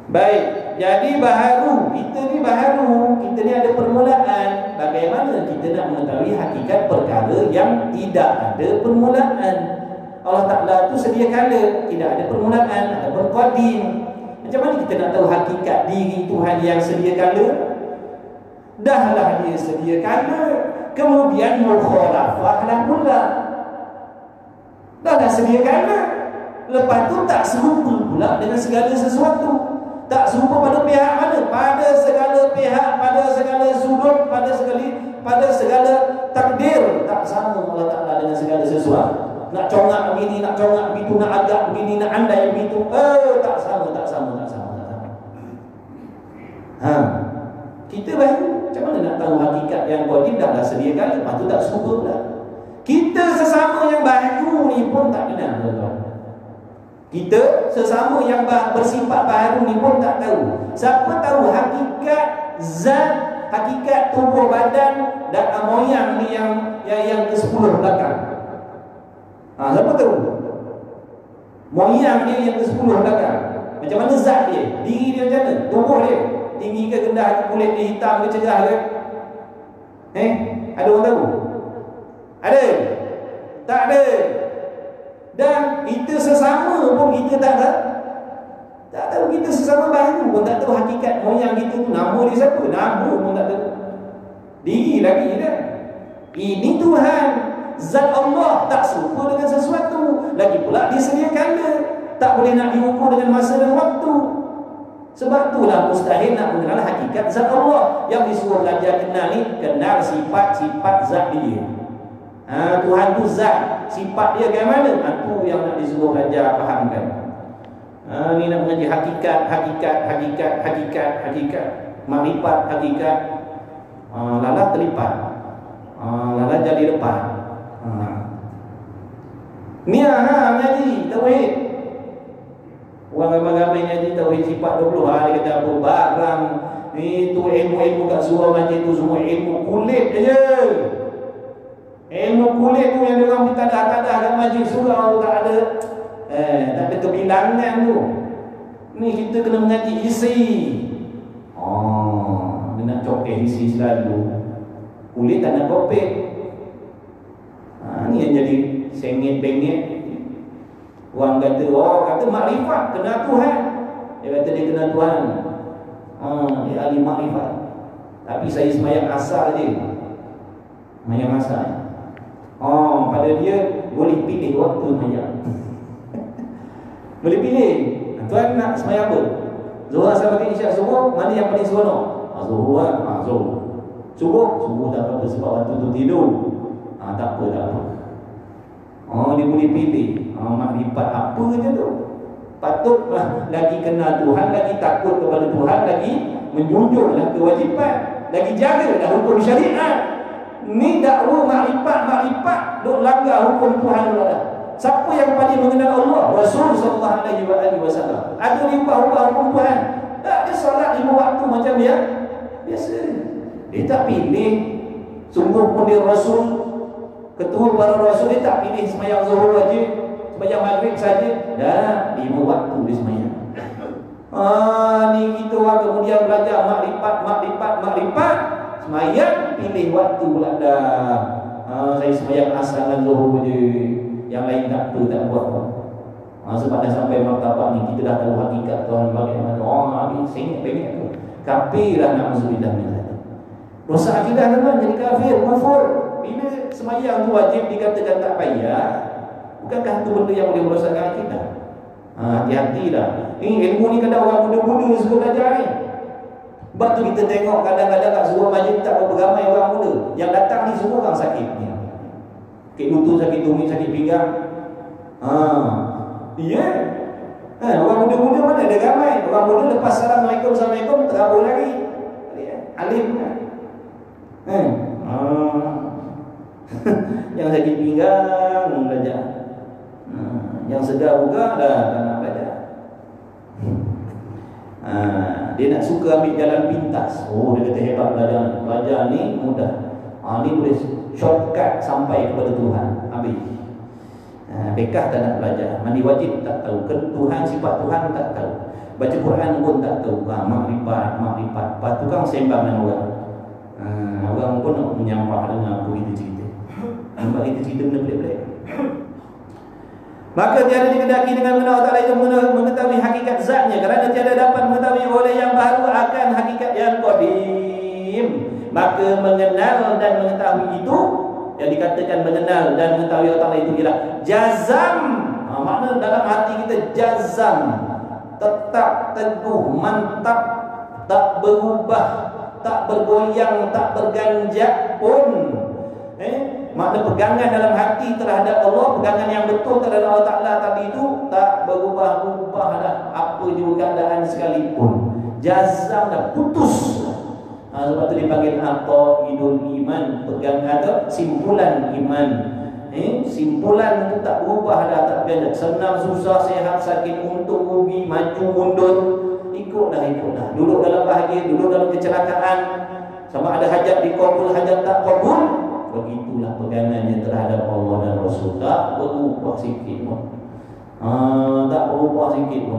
Baik, jadi baharu. Kita ni baharu. Kita ni ada permulaan. Bagaimana kita nak mengetahui hakikat perkara yang tidak ada permulaan? Allah Ta'ala tu sedia kala, tidak ada permulaan, ataupun qadim. Macam mana kita nak tahu hakikat diri Tuhan yang sedia kala? Dahlah dia sedia kala, kemudian mukhalafah lah pula. Dah sedia kala, lepas tu tak serupa pula dengan segala sesuatu. Tak serupa pada pihak mana? Pada segala pihak, pada segala sudut, pada segala takdir. Tak sama Allah Ta'ala dengan segala sesuatu. Nak congak begini, nak congak begitu, nak agak begini, nak andai begitu. Tak sama. Kita baru macam mana nak tahu hakikat yang qadim? Dah sedia kala, lepas tu tak serupa pula. Kita sesama yang baharu ni pun tak kenal, tuan-tuan. Kita sesama yang bersifat baharu ni pun tak tahu. Siapa tahu hakikat zat, hakikat tubuh badan dan moyang ni yang ke-10 belakang? Siapa tahu? Moyang dia yang ke-10 belakang. Macam mana zat dia? Diri dia macam mana? Tubuh dia tinggi ke rendah, kulit dia hitam ke cerah ke? Ada orang tahu? Ada? Tak ada. Dan kita sesama pun kita tak tahu. Kita sesama baharu pun tak tahu hakikat moyang kita tu. Nama dia siapa? Nama pun tak tahu. Diri lagi kan? Ini Tuhan. Zat Allah tak serupa dengan sesuatu. Lagi pula dia sedia kala. Tak boleh nak diukur dengan masa dan waktu. Sebab itulah mustahil nak mengenal hakikat zat Allah. Yang disuruh belajar kenal ni, kenal sifat-sifat zat dia. Tuhan tu zat, sifat dia bagaimana? Itu yang nak disuruh belajar fahamkan. Ni nak mengaji hakikat. Makrifat hakikat. Lala terlipat. Lala jadi lepas. Ni mengaji tauhid. Orang ramai-ramai ngaji tauhid sifat 20. Dia kata apa? Barang ni tu ilmu-ilmu kat surau majlis tu semua ilmu kulit aja. Ilmu kulit tu yang diorang bertadah-tadah kat majlis surau tak ada kebilangan tu. Ni kita kena mengaji isi. Dia nak copek isi selalu. Kulit tak nak copek. Ni yang jadi sengit-bengit. Orang kata, kata makrifat, kenal Tuhan. Dia kata dia kenal Tuhan. Dia ahli makrifat. Tapi saya semayang asar je. Semayang asar. Pada dia boleh pilih waktu semayang. Boleh pilih. Tuan nak semayang apa? Zuhur, asar, maghrib, isyak, subuh, mana yang paling seronok? Zuhur kan? Zuhur. Subuh tak apa sebab waktu tu tidur. Tak apa. Dia boleh pilih. Makrifat apa je tu. Patutlah lagi kenal Tuhan, lagi takut kepada Tuhan, lagi menjunjunglah kewajipan, lagi jagalah hukum syariat. Ni dakwah makrifat duk langgar hukum Tuhan dah. Siapa yang paling mengenal Allah? Rasul sallallahu alaihi wasallam. Ada rubah hukum Tuhan. Tak, dia solat 5 waktu macam dia biasa. Dia tak pilih. Sungguh pun dia Rasul, ketua para Rasul. Dia tak pilih sembahyang zuhur aja, sembahyang maghrib saja. Dah 5 waktu dia sembahyang. Ni kita orang kemudian belajar makrifat. Sembahyang pilih waktu pula dah. Saya sembahyang asar dan zuhur je, yang lain tak buat pun. Sebab dah sampai martabat ni, kita dah tahu hakikat Tuhan bagaimana. Habis sengit-pengit tu. Kafir lah nak masuk bidah ni. Rosak akidah teman, jadi kafir, kufur. Bila sembahyang tu wajib dikatakan tak payah, bukankah itu benda yang boleh merosakkan akidah? Hati-hatilah. Ilmu ni kadang orang muda-muda suka belajar ni. Sebab tu kita tengok kadang-kadang kat sebuah majlis tak berapa ramai orang muda. Yang datang ni semua orang sakit ni. Sakit lutut, sakit tumit, sakit pinggang. Orang muda-muda mana ada ramai. Orang muda lepas Assalamualaikum terabur lagi. Alim kan? Yang sakit pinggang belajar. Yang segar juga dah tak nak belajar. Dia nak suka ambil jalan pintas. Dia kata hebat belajar ni mudah. Ni boleh shortcut sampai kepada Tuhan. Habis. Bekah tak nak belajar. Mandi wajib tak tahu. Tuhan, sifat Tuhan tak tahu. Baca Quran pun tak tahu. Makrifat. Tukang sembang dengan orang. Orang pun nak menyampah dengan aku kita cerita. Nampak kita cerita benda pelik-pelik. Maka tiada dikendaki dengan mengenal Allah Ta'ala itu mengetahui hakikat zatnya, kerana tiada dapat mengetahui oleh yang baru akan hakikat yang qadim. Maka mengenal dan mengetahui itu, yang dikatakan mengenal dan mengetahui Allah Ta'ala itu ialah jazam. Makna dalam hati kita jazam, tetap, teguh, mantap, tak berubah, tak bergoyang, tak berganjak pun. Makna pegangan dalam hati terhadap Allah, pegangan yang betul terhadap Allah Ta'ala tadi itu tak berubah-ubah dah, apa juga keadaan sekalipun. Jazam dah, putus. Sebab itu dipanggil aqaidul iman, pegangan atau simpulan iman. Simpulan itu tak berubah dah, tak berganjak. Senang, susah, sehat, sakit, untung, rugi, maju, mundur, ikutlah. Duduk dalam bahagia, duduk dalam kecelakaan, sama ada hajat dikabul, hajat tak kabul. Begitulah pegangannya terhadap Allah dan Rasul. Tak berubah sikit pun.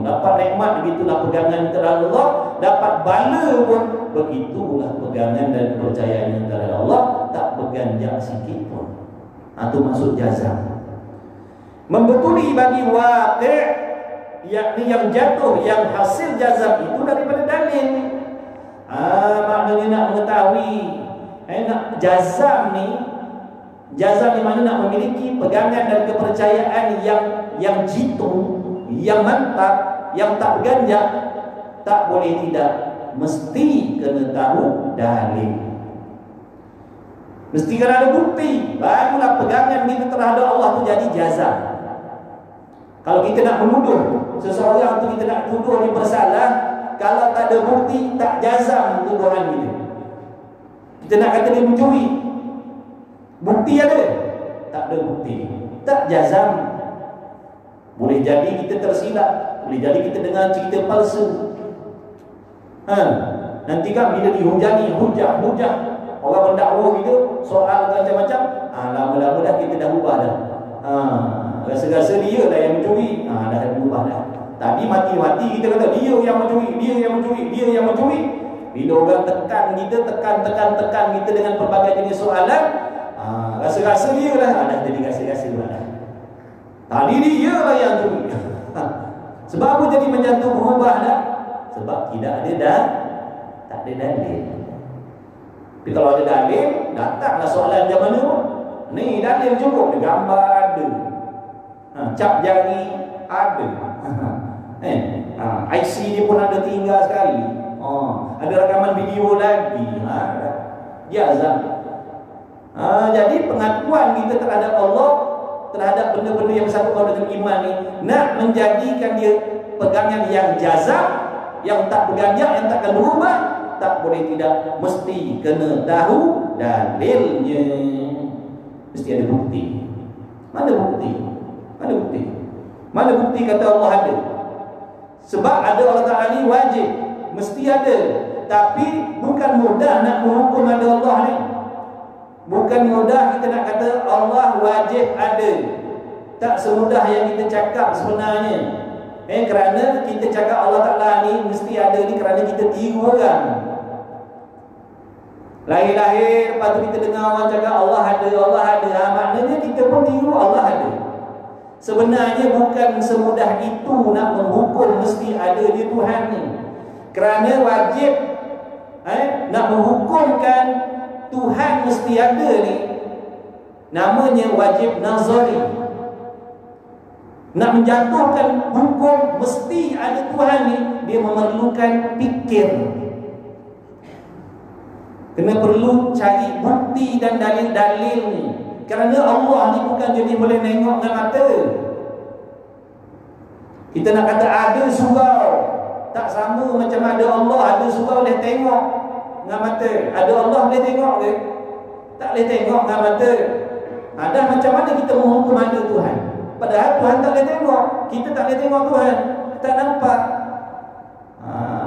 Dapat nikmat, begitulah pegangan terhadap Allah. Dapat bala pun, begitulah pegangan dan kepercayaannya terhadap Allah. Tak berganjak sikit pun. Itu maksud jazam. Membetuli bagi waqi', yakni yang jatuh, yang hasil jazam itu daripada dalil. Maknanya nak mengetahui, nak jazam ni mana nak memiliki pegangan dan kepercayaan yang jitu, yang mantap, yang tak berganjak. Tak boleh tidak, mesti kena tahu dalil. Mesti kena ada bukti, barulah pegangan kita terhadap Allah tu jadi jazam. Kalau kita nak menuduh seseorang tu, kita nak tuduh dia bersalah, kalau tak ada bukti, tak jazam tuduhan kita. Kita nak kata dia mencuri, bukti ada? Tak ada bukti, tak jazam. Boleh jadi kita tersilap, boleh jadi kita dengar cerita palsu. Nanti kan bila dihujani, hujah orang mendakwa kita, soal macam-macam, lama-lama dah kita dah ubah dah. Rasa-rasa dia lah yang mencuri, dah ubah dah. Tadi mati-mati kita kata dia yang mencuri. Bila orang tekan kita, tekan kita dengan pelbagai jenis soalan, rasa-rasa dia lah, dah jadi rasa-rasa lah. Tadi dia lah yang curi. Sebab apa jadi macam tu berubah dah? Sebab tidak ada Tak ada dalil. Tapi kalau ada dalil, datanglah soalan zaman dulu. Ni dalil cukup, gambar ada, cap jari ada, IC dia pun ada tinggal sekali, ada rakaman video lagi, jazam. Jadi pengakuan kita terhadap Allah, terhadap benda-benda yang bersangkutan dengan iman ni, nak menjadikan dia pegangan yang jazam, yang tak berganjak, yang takkan berubah, tak boleh tidak, mesti kena tahu dalilnya, mesti ada bukti. Mana bukti? Mana bukti? Mana bukti kata Allah ada? Sebab ada Allah Ta'ala ni wajib, mesti ada. Tapi bukan mudah nak menghukum ada Allah ni. Bukan mudah kita nak kata Allah wajib ada. Tak semudah yang kita cakap sebenarnya. Kerana kita cakap Allah Ta'ala ni mesti ada ni kerana kita tiru orang. Lahir-lahir, lepas tu kita dengar orang cakap Allah ada, Allah ada. Maknanya kita pun tiru Allah ada. Sebenarnya bukan semudah itu nak menghukum mesti ada dia Tuhan ni. Kerana wajib nak menghukumkan Tuhan mesti ada ni, namanya wajib nazari. Nak menjatuhkan hukum mesti ada Tuhan ni, dia memerlukan fikir. Kena perlu cari bukti dan dalil-dalil ni. Kerana Allah ni bukan jadi boleh tengok dengan mata. Kita nak kata ada surau, tak sama macam ada Allah. Ada surau boleh tengok dengan mata. Ada Allah boleh tengok ke? Tak boleh tengok dengan mata. Ada macam mana kita menghukum ada Tuhan? Padahal Tuhan tak boleh tengok. Kita tak boleh tengok Tuhan, tak nampak.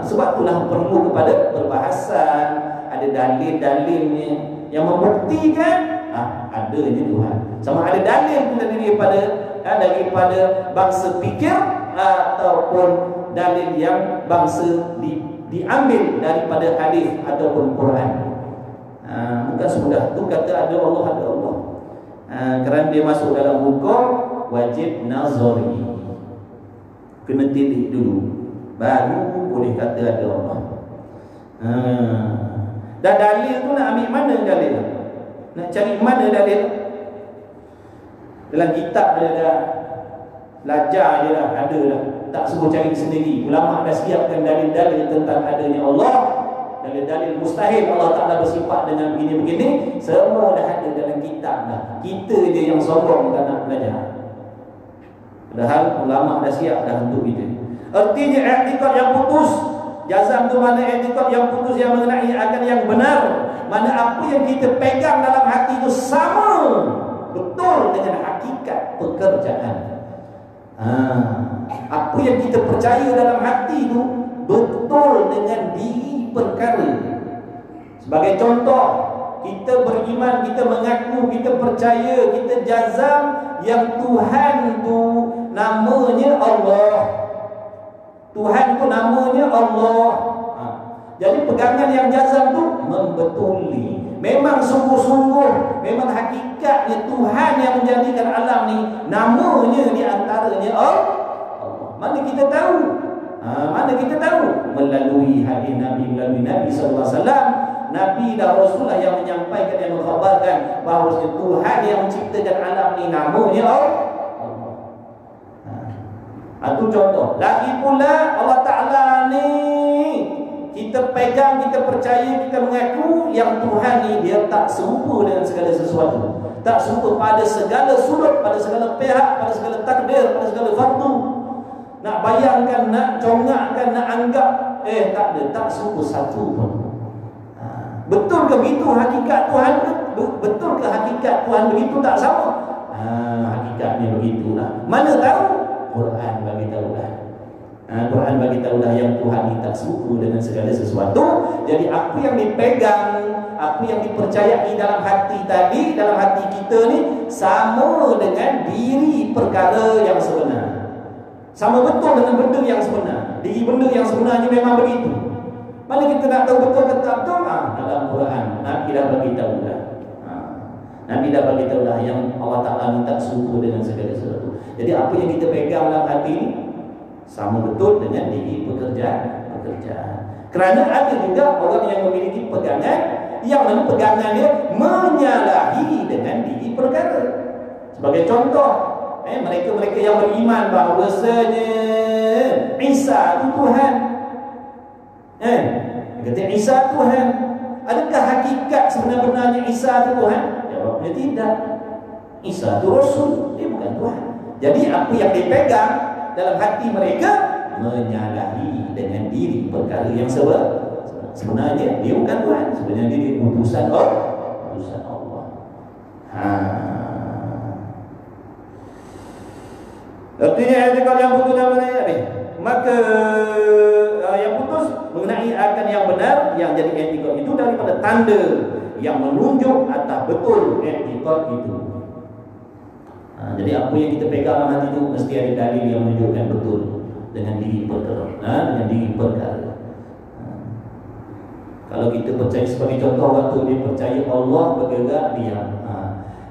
Sebab itulah perlu kepada perbahasan, ada dalil-dalilnya yang membuktikan adanya Tuhan. Sama ada dalil pun daripada bangsa fikir ataupun dalil yang bangsa diambil daripada hadis ataupun Quran. Bukan semudah tu kata ada Allah, ada Allah. Kerana dia masuk dalam hukum wajib nazari. Kena tilik dulu, baru boleh kata ada Allah. Dan dalil tu nak ambil mana dalil? Nak cari mana dalil? Dalam kitab ada dah, belajar je lah, ada lah. Tak suruh cari sendiri. Ulama dah siapkan dalil-dalil tentang adanya Allah. Dalil-dalil mustahil Allah Ta'ala bersifat dengan begini-begini, semua dah ada dalam kitab dah. Kita je yang sombong tak nak belajar. Padahal ulama dah siap dah untuk itu. Artinya i'tikad yang putus, jazam tu mana i'tikad yang putus yang mengenai akan yang benar. Mana apa yang kita pegang dalam hati itu sama betul dengan hakikat pekerjaan. Apa yang kita percaya dalam hati itu betul dengan diri perkara. Sebagai contoh, kita beriman, kita mengaku, kita percaya, kita jazam yang Tuhan tu namanya Allah. Tuhan tu namanya Allah. Jadi pegangan yang jazam tu membetuli. Memang sungguh-sungguh, memang hakikatnya Tuhan yang menjadikan alam ni, namanya di antaranya Allah. Mana kita tahu? Mana kita tahu? Melalui hadis Nabi, melalui Nabi sallallahu alaihi wasallam. Nabi dan Rasulullah yang menyampaikan, yang mengkhabarkan bahawa Tuhan yang menciptakan alam ni namanya Allah. Itu contoh. Lagi pula Allah Ta'ala ni kita pegang, kita percaya, kita mengaku yang Tuhan ni dia tak serupa dengan segala sesuatu. Tak serupa pada segala sudut, pada segala pihak, pada segala takdir, pada segala waktu. Nak bayangkan, nak congakkan, nak anggap, tak ada, tak serupa satu pun. Betul ke begitu hakikat Tuhan? Betul ke hakikat Tuhan begitu? Tak sama. Hakikatnya begitulah. Mana tahu? Quran bagi tahulah. Quran bagi tahulah yang Tuhan ni tak serupa dengan segala sesuatu. Jadi apa yang dipegang, apa yang dipercayai dalam hati tadi, dalam hati kita ni sama dengan diri perkara yang sebenar. Sama betul dengan benda yang sebenar. Diri benda yang sebenarnya memang begitu. Mana kita nak tahu betul ke tak betul? Dalam Quran Nabi dah bagi tahulah. Nabi dah bagi tahulah yang Allah Ta'ala ni tak serupa dengan segala sesuatu. Jadi apa yang kita pegang dalam hati ni sama betul dengan diri pekerjaan pekerjaan. Kerana ada juga orang yang memiliki pegangan yang mana pegangannya menyalahi dengan diri perkara. Sebagai contoh, mereka-mereka yang beriman bahawasanya Isa itu Tuhan. Kata Isa Tuhan. Adakah hakikat sebenar-benarnya Isa itu Tuhan? Jawabnya tidak. Isa itu Rasul, dia bukan Tuhan. Jadi apa yang dipegang dalam hati mereka menyalahi dengan diri perkara yang sebenarnya dia bukan Tuhan. Sebenarnya dia utusan Allah. Artinya etikal yang putus dan benar ni, maka yang putus mengenai akan yang benar yang jadi etikal itu daripada tanda yang menunjuk atas betul etikal itu. Jadi apa yang kita pegang dalam hati itu mesti ada dalil yang menunjukkan betul dengan diri perkara, dengan diri perkara. Kalau kita percaya sebagai contoh waktu dia percaya Allah bergerak diam,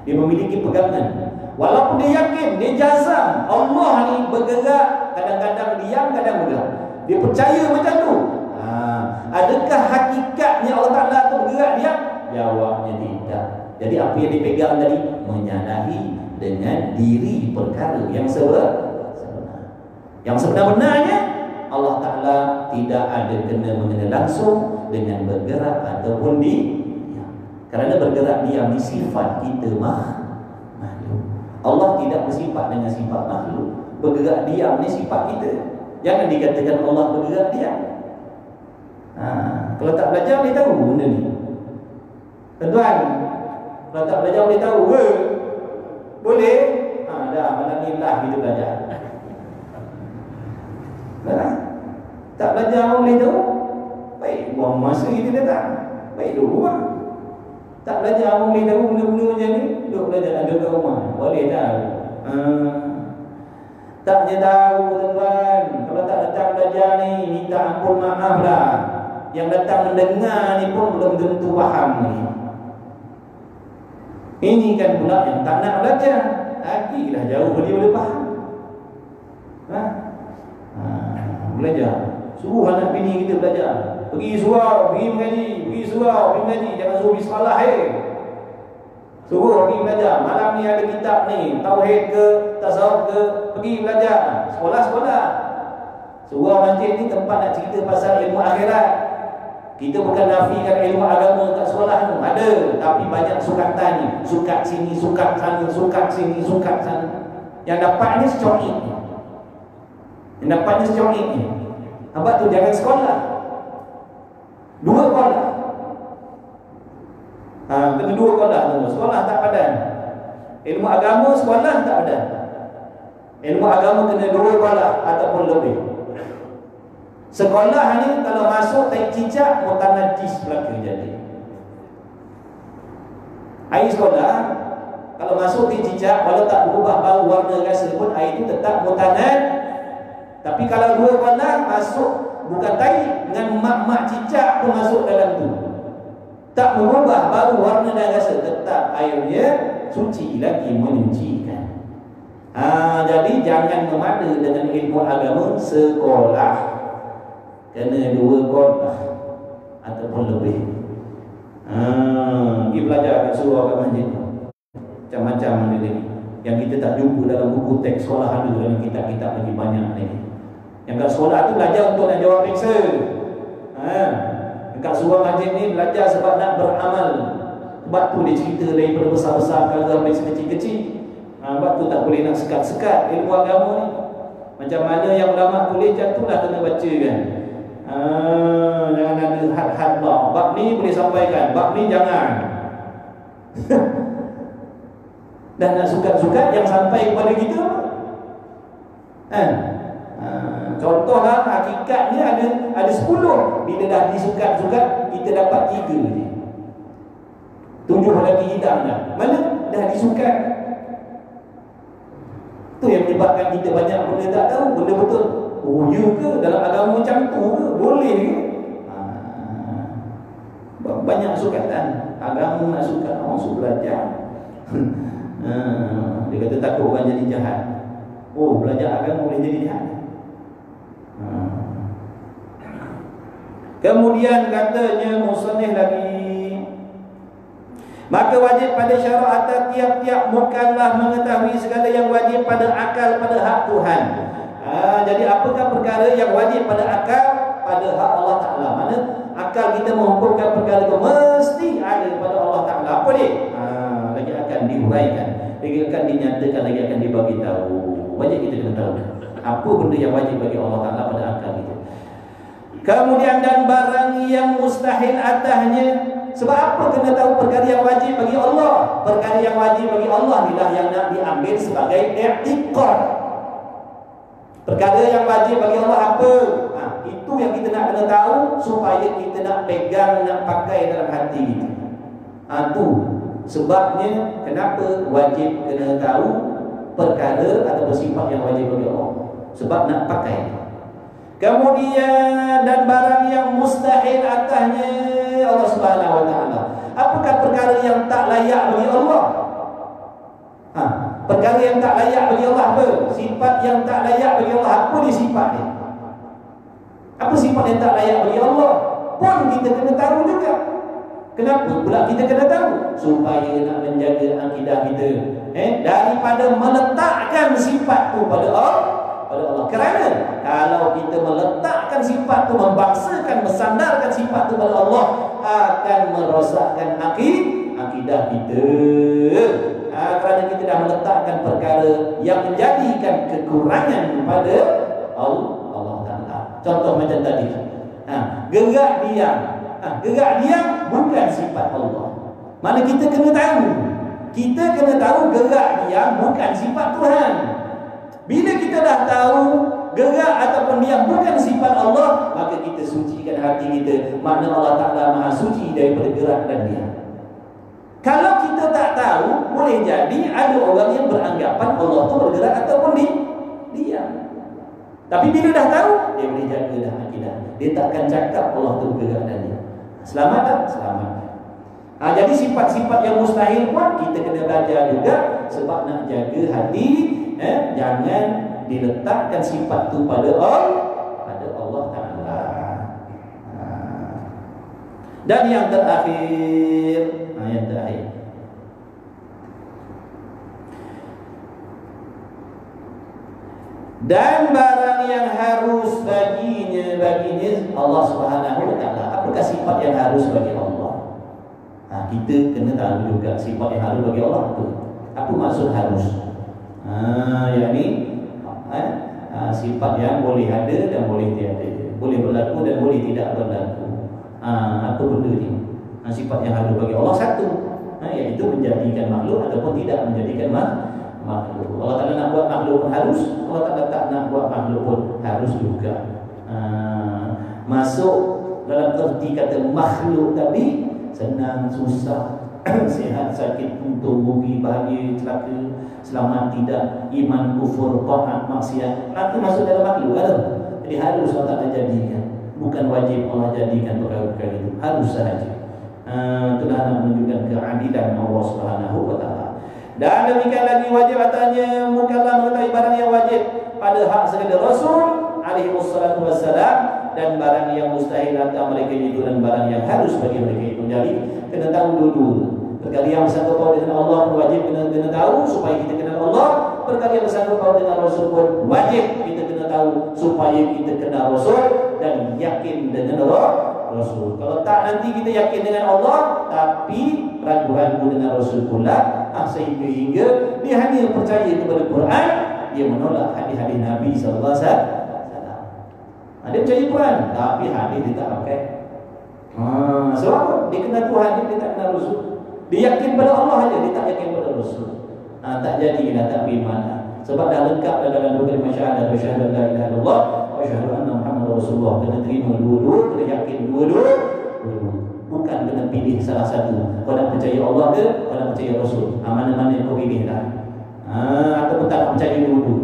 dia memiliki pegangan. Walaupun dia yakin, dia jazam Allah ni bergerak, kadang-kadang diam, kadang bergerak. Dia percaya macam tu. Adakah hakikatnya Allah Ta'ala tu bergerak diam? Jawabnya tidak. Jadi apa yang dipegang tadi menyalahi dengan diri perkara yang sebenar. Yang sebenar-benarnya Allah Ta'ala tidak ada kena-mengena langsung dengan bergerak ataupun diam. Kerana bergerak diam ni sifat kita makhluk. Allah tidak bersifat dengan sifat makhluk. Bergerak diam ni sifat kita. Jangan dikatakan Allah bergerak diam. Kalau tak belajar boleh tahu benda ni. Tuan-tuan, kalau tak belajar boleh tahu ke? Boleh? Dah malam ni lah kita belajar. Tak belajar boleh tahu. Baik, buang masa kita datang. Baik, duduk rumah. Tak belajar boleh tahu benda-benda macam ni. Duduk belajar ada kat rumah. Boleh tahu. Taknya tahu tuan-tuan. Kalau tak datang belajar ni, minta ampun maaf lah. Yang datang mendengar ni pun belum tentu faham ni. Ini kan pula yang tak nak belajar. Lagilah jauh dia boleh faham. Belajar. Suruh anak bini kita belajar. Pergi surau, pergi mengaji. Pergi surau, pergi mengaji. Jangan suruh pergi sekolah. Suruh pergi belajar. Malam ni ada kitab ni, tauhid ke, tasawuf ke, pergi belajar. Sekolah-sekolah. Surau masjid ni tempat nak cerita pasal ilmu akhirat. Kita bukan nafikan ilmu agama kat sekolah tu. Ada, tapi banyak sukatan ni. Sukat sini, sukat sana, sukat sini, sukat sana. Yang dapatnya secorik ni. Yang dapatnya secorik ni. Sebab tu jangan sekolah. Dua sekolah. Kena dua sekolah tu. Sekolah tak padan. Ilmu agama sekolah tak padan. Ilmu agama kena dua sekolah ataupun lebih. Sekolah ni kalau masuk tak cicak mutanajis belaka jadi. Air sekolah kalau masuk tak cicak walau tak berubah bau warna rasa pun air itu tetap mutanaj. Tapi kalau dua sekolah masuk bukan tai dengan mak-mak cicak pun masuk dalam tu. Tak berubah bau warna dan rasa, tetap airnya suci lagi menyucikan. Jadi jangan memada dengan ilmu agama sekolah. Kena dua sekolah ataupun lebih. Pergi belajar kat surau kat masjid. Macam-macam benda ni yang kita tak jumpa dalam buku teks sekolah, ada dalam kitab-kitab lagi banyak ni. Yang kat sekolah tu belajar untuk nak jawab periksa. Kat surau masjid ni belajar sebab nak beramal. Sebab tu dia cerita daripada besar-besar perkara sampai sekecil-kecil. Sebab tu tak boleh nak sekat-sekat ilmu agama ni. Macam mana yang ulama tulis macam tu lah kena baca kan. Jangan ada had-had pula. Bab ni boleh sampaikan, bab ni jangan. Dan nak sukat-sukat yang sampai kepada kita. Contohlah hakikatnya ada 10. Bila dah disukat-sukat kita dapat 3 je. 7 lagi hilang dah. Mana dah disukat. Tu yang menyebabkan kita banyak benda tak tahu, benda betul. Oh ya ke dalam agama macam tu ke? Boleh ke? Banyak sukatan. Agama nak sukat, orang suruh belajar. Dia kata takut orang jadi jahat. Oh, belajar agama boleh jadi jahat. Kemudian katanya musannif lagi, maka wajib pada syariat tiap-tiap mukallaf mengetahui segala yang wajib pada akal pada hak Tuhan. Jadi apakah perkara yang wajib pada akal pada hak Allah Ta'ala? Mana akal kita menghukumkan perkara itu mesti ada pada Allah Ta'ala. Apa dia? Lagi akan diuraikan, lagi akan dinyatakan, lagi akan dibagi tahu. Wajib kita kena tahu apa benda yang wajib bagi Allah Ta'ala pada akal kita. Kemudian dan barang yang mustahil atasnya. Sebab apa kena tahu perkara yang wajib bagi Allah? Perkara yang wajib bagi Allah inilah yang nak diambil sebagai i'tiqad. Perkara yang wajib bagi Allah apa? Itu yang kita nak kena tahu supaya kita nak pegang, nak pakai dalam hati kita. Itu sebabnya kenapa wajib kena tahu perkara atau sifat yang wajib bagi Allah. Sebab nak pakai. Kemudian dan barang yang mustahil atasnya Allah Subhanahu wa taala. Apakah perkara yang tak layak bagi Allah? Perkara yang tak layak bagi Allah apa? Sifat yang tak layak bagi Allah, apa dia sifat dia? Apa sifat yang tak layak bagi Allah? Pun kita kena tahu juga. Kenapa pula kita kena tahu? Supaya nak menjaga akidah kita, daripada meletakkan sifat tu pada Allah. Kerana kalau kita meletakkan sifat tu, membangsakan, mensandarkan sifat tu pada Allah, akan merosakkan akidah kita. Kerana kita dah meletakkan perkara yang menjadikan kekurangan pada Allah Ta'ala. Contoh macam tadi, gerak diam. Gerak diam bukan sifat Allah. Mana kita kena tahu. Kita kena tahu gerak diam bukan sifat Tuhan. Bila kita dah tahu gerak ataupun diam bukan sifat Allah, maka kita sucikan hati kita. Makna Allah Ta'ala Maha Suci daripada gerak dan diam. Kalau kita tak tahu, boleh jadi ada orang yang beranggapan Allah tu bergerak ataupun diam. Tapi bila dah tahu, dia boleh jaga dah akidah. Dia takkan cakap Allah tu bergerak dan diam. Selamat tak? Selamat. Jadi sifat-sifat yang mustahil pun kita kena belajar juga. Sebab nak jaga hati, jangan diletakkan sifat tu pada Allah Ta'ala. Dan yang terakhir, dan barang yang harus baginya Allah Subhanahu wa taala. Apakah sifat yang harus bagi Allah? Kita kena tahu juga sifat yang harus bagi Allah itu. Apa maksud harus? Yakni sifat yang boleh ada dan boleh tiada, boleh berlaku dan boleh tidak berlaku. Apa benda ni? Sifat yang harus bagi Allah satu, iaitu menjadikan makhluk ataupun tidak menjadikan makhluk. Allah Ta'ala nak buat makhluk pun harus, Allah Ta'ala tak nak buat makhluk pun harus juga. Masuk dalam erti kata makhluk tadi, senang, susah, sihat, sakit, untung, rugi, bahagia, celaka, selamat, tidak, iman, kufur, taat, maksiat, itu masuk dalam makhluk. Jadi harus Allah Ta'ala jadikan, bukan wajib Allah jadikan perkara-perkara itu, harus sahaja. Itulah nak menunjukkan keadilan Allah Subhanahu wa taala. Dan demikian lagi wajib atasnya mukallaf mengetahui barang yang wajib pada hak segala Rasul alaihi wassalatu wassalam, dan barang yang mustahil atas mereka itu, dan barang yang harus bagi mereka itu. Jadi kena tahu dulu. Perkara yang bersangkut paut dengan Allah pun wajib kena tahu supaya kita kenal Allah. Perkara yang bersangkut paut dengan Rasul pun wajib kita kena tahu supaya kita kenal Rasul dan yakin dengan Rasul. Kalau tak, nanti kita yakin dengan Allah tapi ragu-ragu dengan Rasul pula, sehingga dia hanya percaya kepada Quran, dia menolak hadis-hadis Nabi sallallahu alaihi wasallam. Dia percaya Quran tapi hadis dia tak pakai. Sebab apa? Dia kenal Tuhan, dia tak kenal Rasul. Dia yakin pada Allah saja, dia tak yakin pada Rasul. Tak jadilah tak beriman. Sebab dah lengkap dalam dua kalimah syahadat, asyhadu an la ilaha illallah wa asyhadu anna Muhammadar Rasulullah. Kena terima dua-dua, kena yakin dua-dua. Bukan kena pilih salah satu. Kau nak percaya Allah ke, kau nak percaya Rasul? Mana-mana yang kau pilih dah. Ataupun tak nak percaya dua-dua,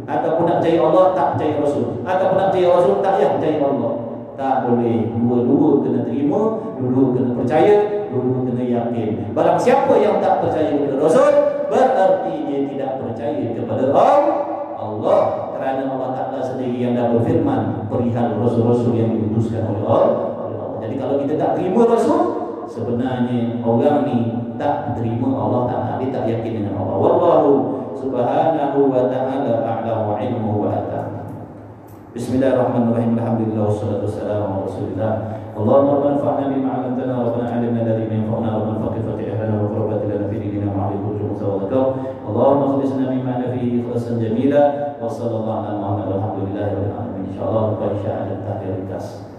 ataupun nak percaya Allah tak percaya Rasul, ataupun nak percaya Rasul tak payah percaya Allah. Tak boleh. Dua-dua kena terima, dua-dua kena percaya, dua-dua kena yakin. Barang siapa yang tak percaya kepada Rasul, berarti dia tidak percaya kepada Allah. Kerana Allah Ta'ala sendiri yang dah berfirman perihal Rasul-Rasul yang diutuskan oleh Allah Jadi kalau kita tak terima Rasul, sebenarnya orang ni tak terima Allah Ta'ala, dia tak yakin dengan Allah. Wallahu subhanahu wa ta'ala a'lam wa ilmuhu wa atam. Bismillahirrahmanirrahim. Alhamdulillah wassalatu wassalamu ala Rasulillah. Allahumma rabbana anfa'na bima 'allamtana wa rabbana 'allimna alladhi yanfa'una wa rabbana faqih ahlana wa qurbat lana fi dinina ma'al kulli musa wa dzakar. Allahumma khlisna mimma nafihi ikhlasan jamila wa sallallahu ala Muhammad walhamdulillahi rabbil alamin. Insyaallah wa insya Allah tahrir ringkas.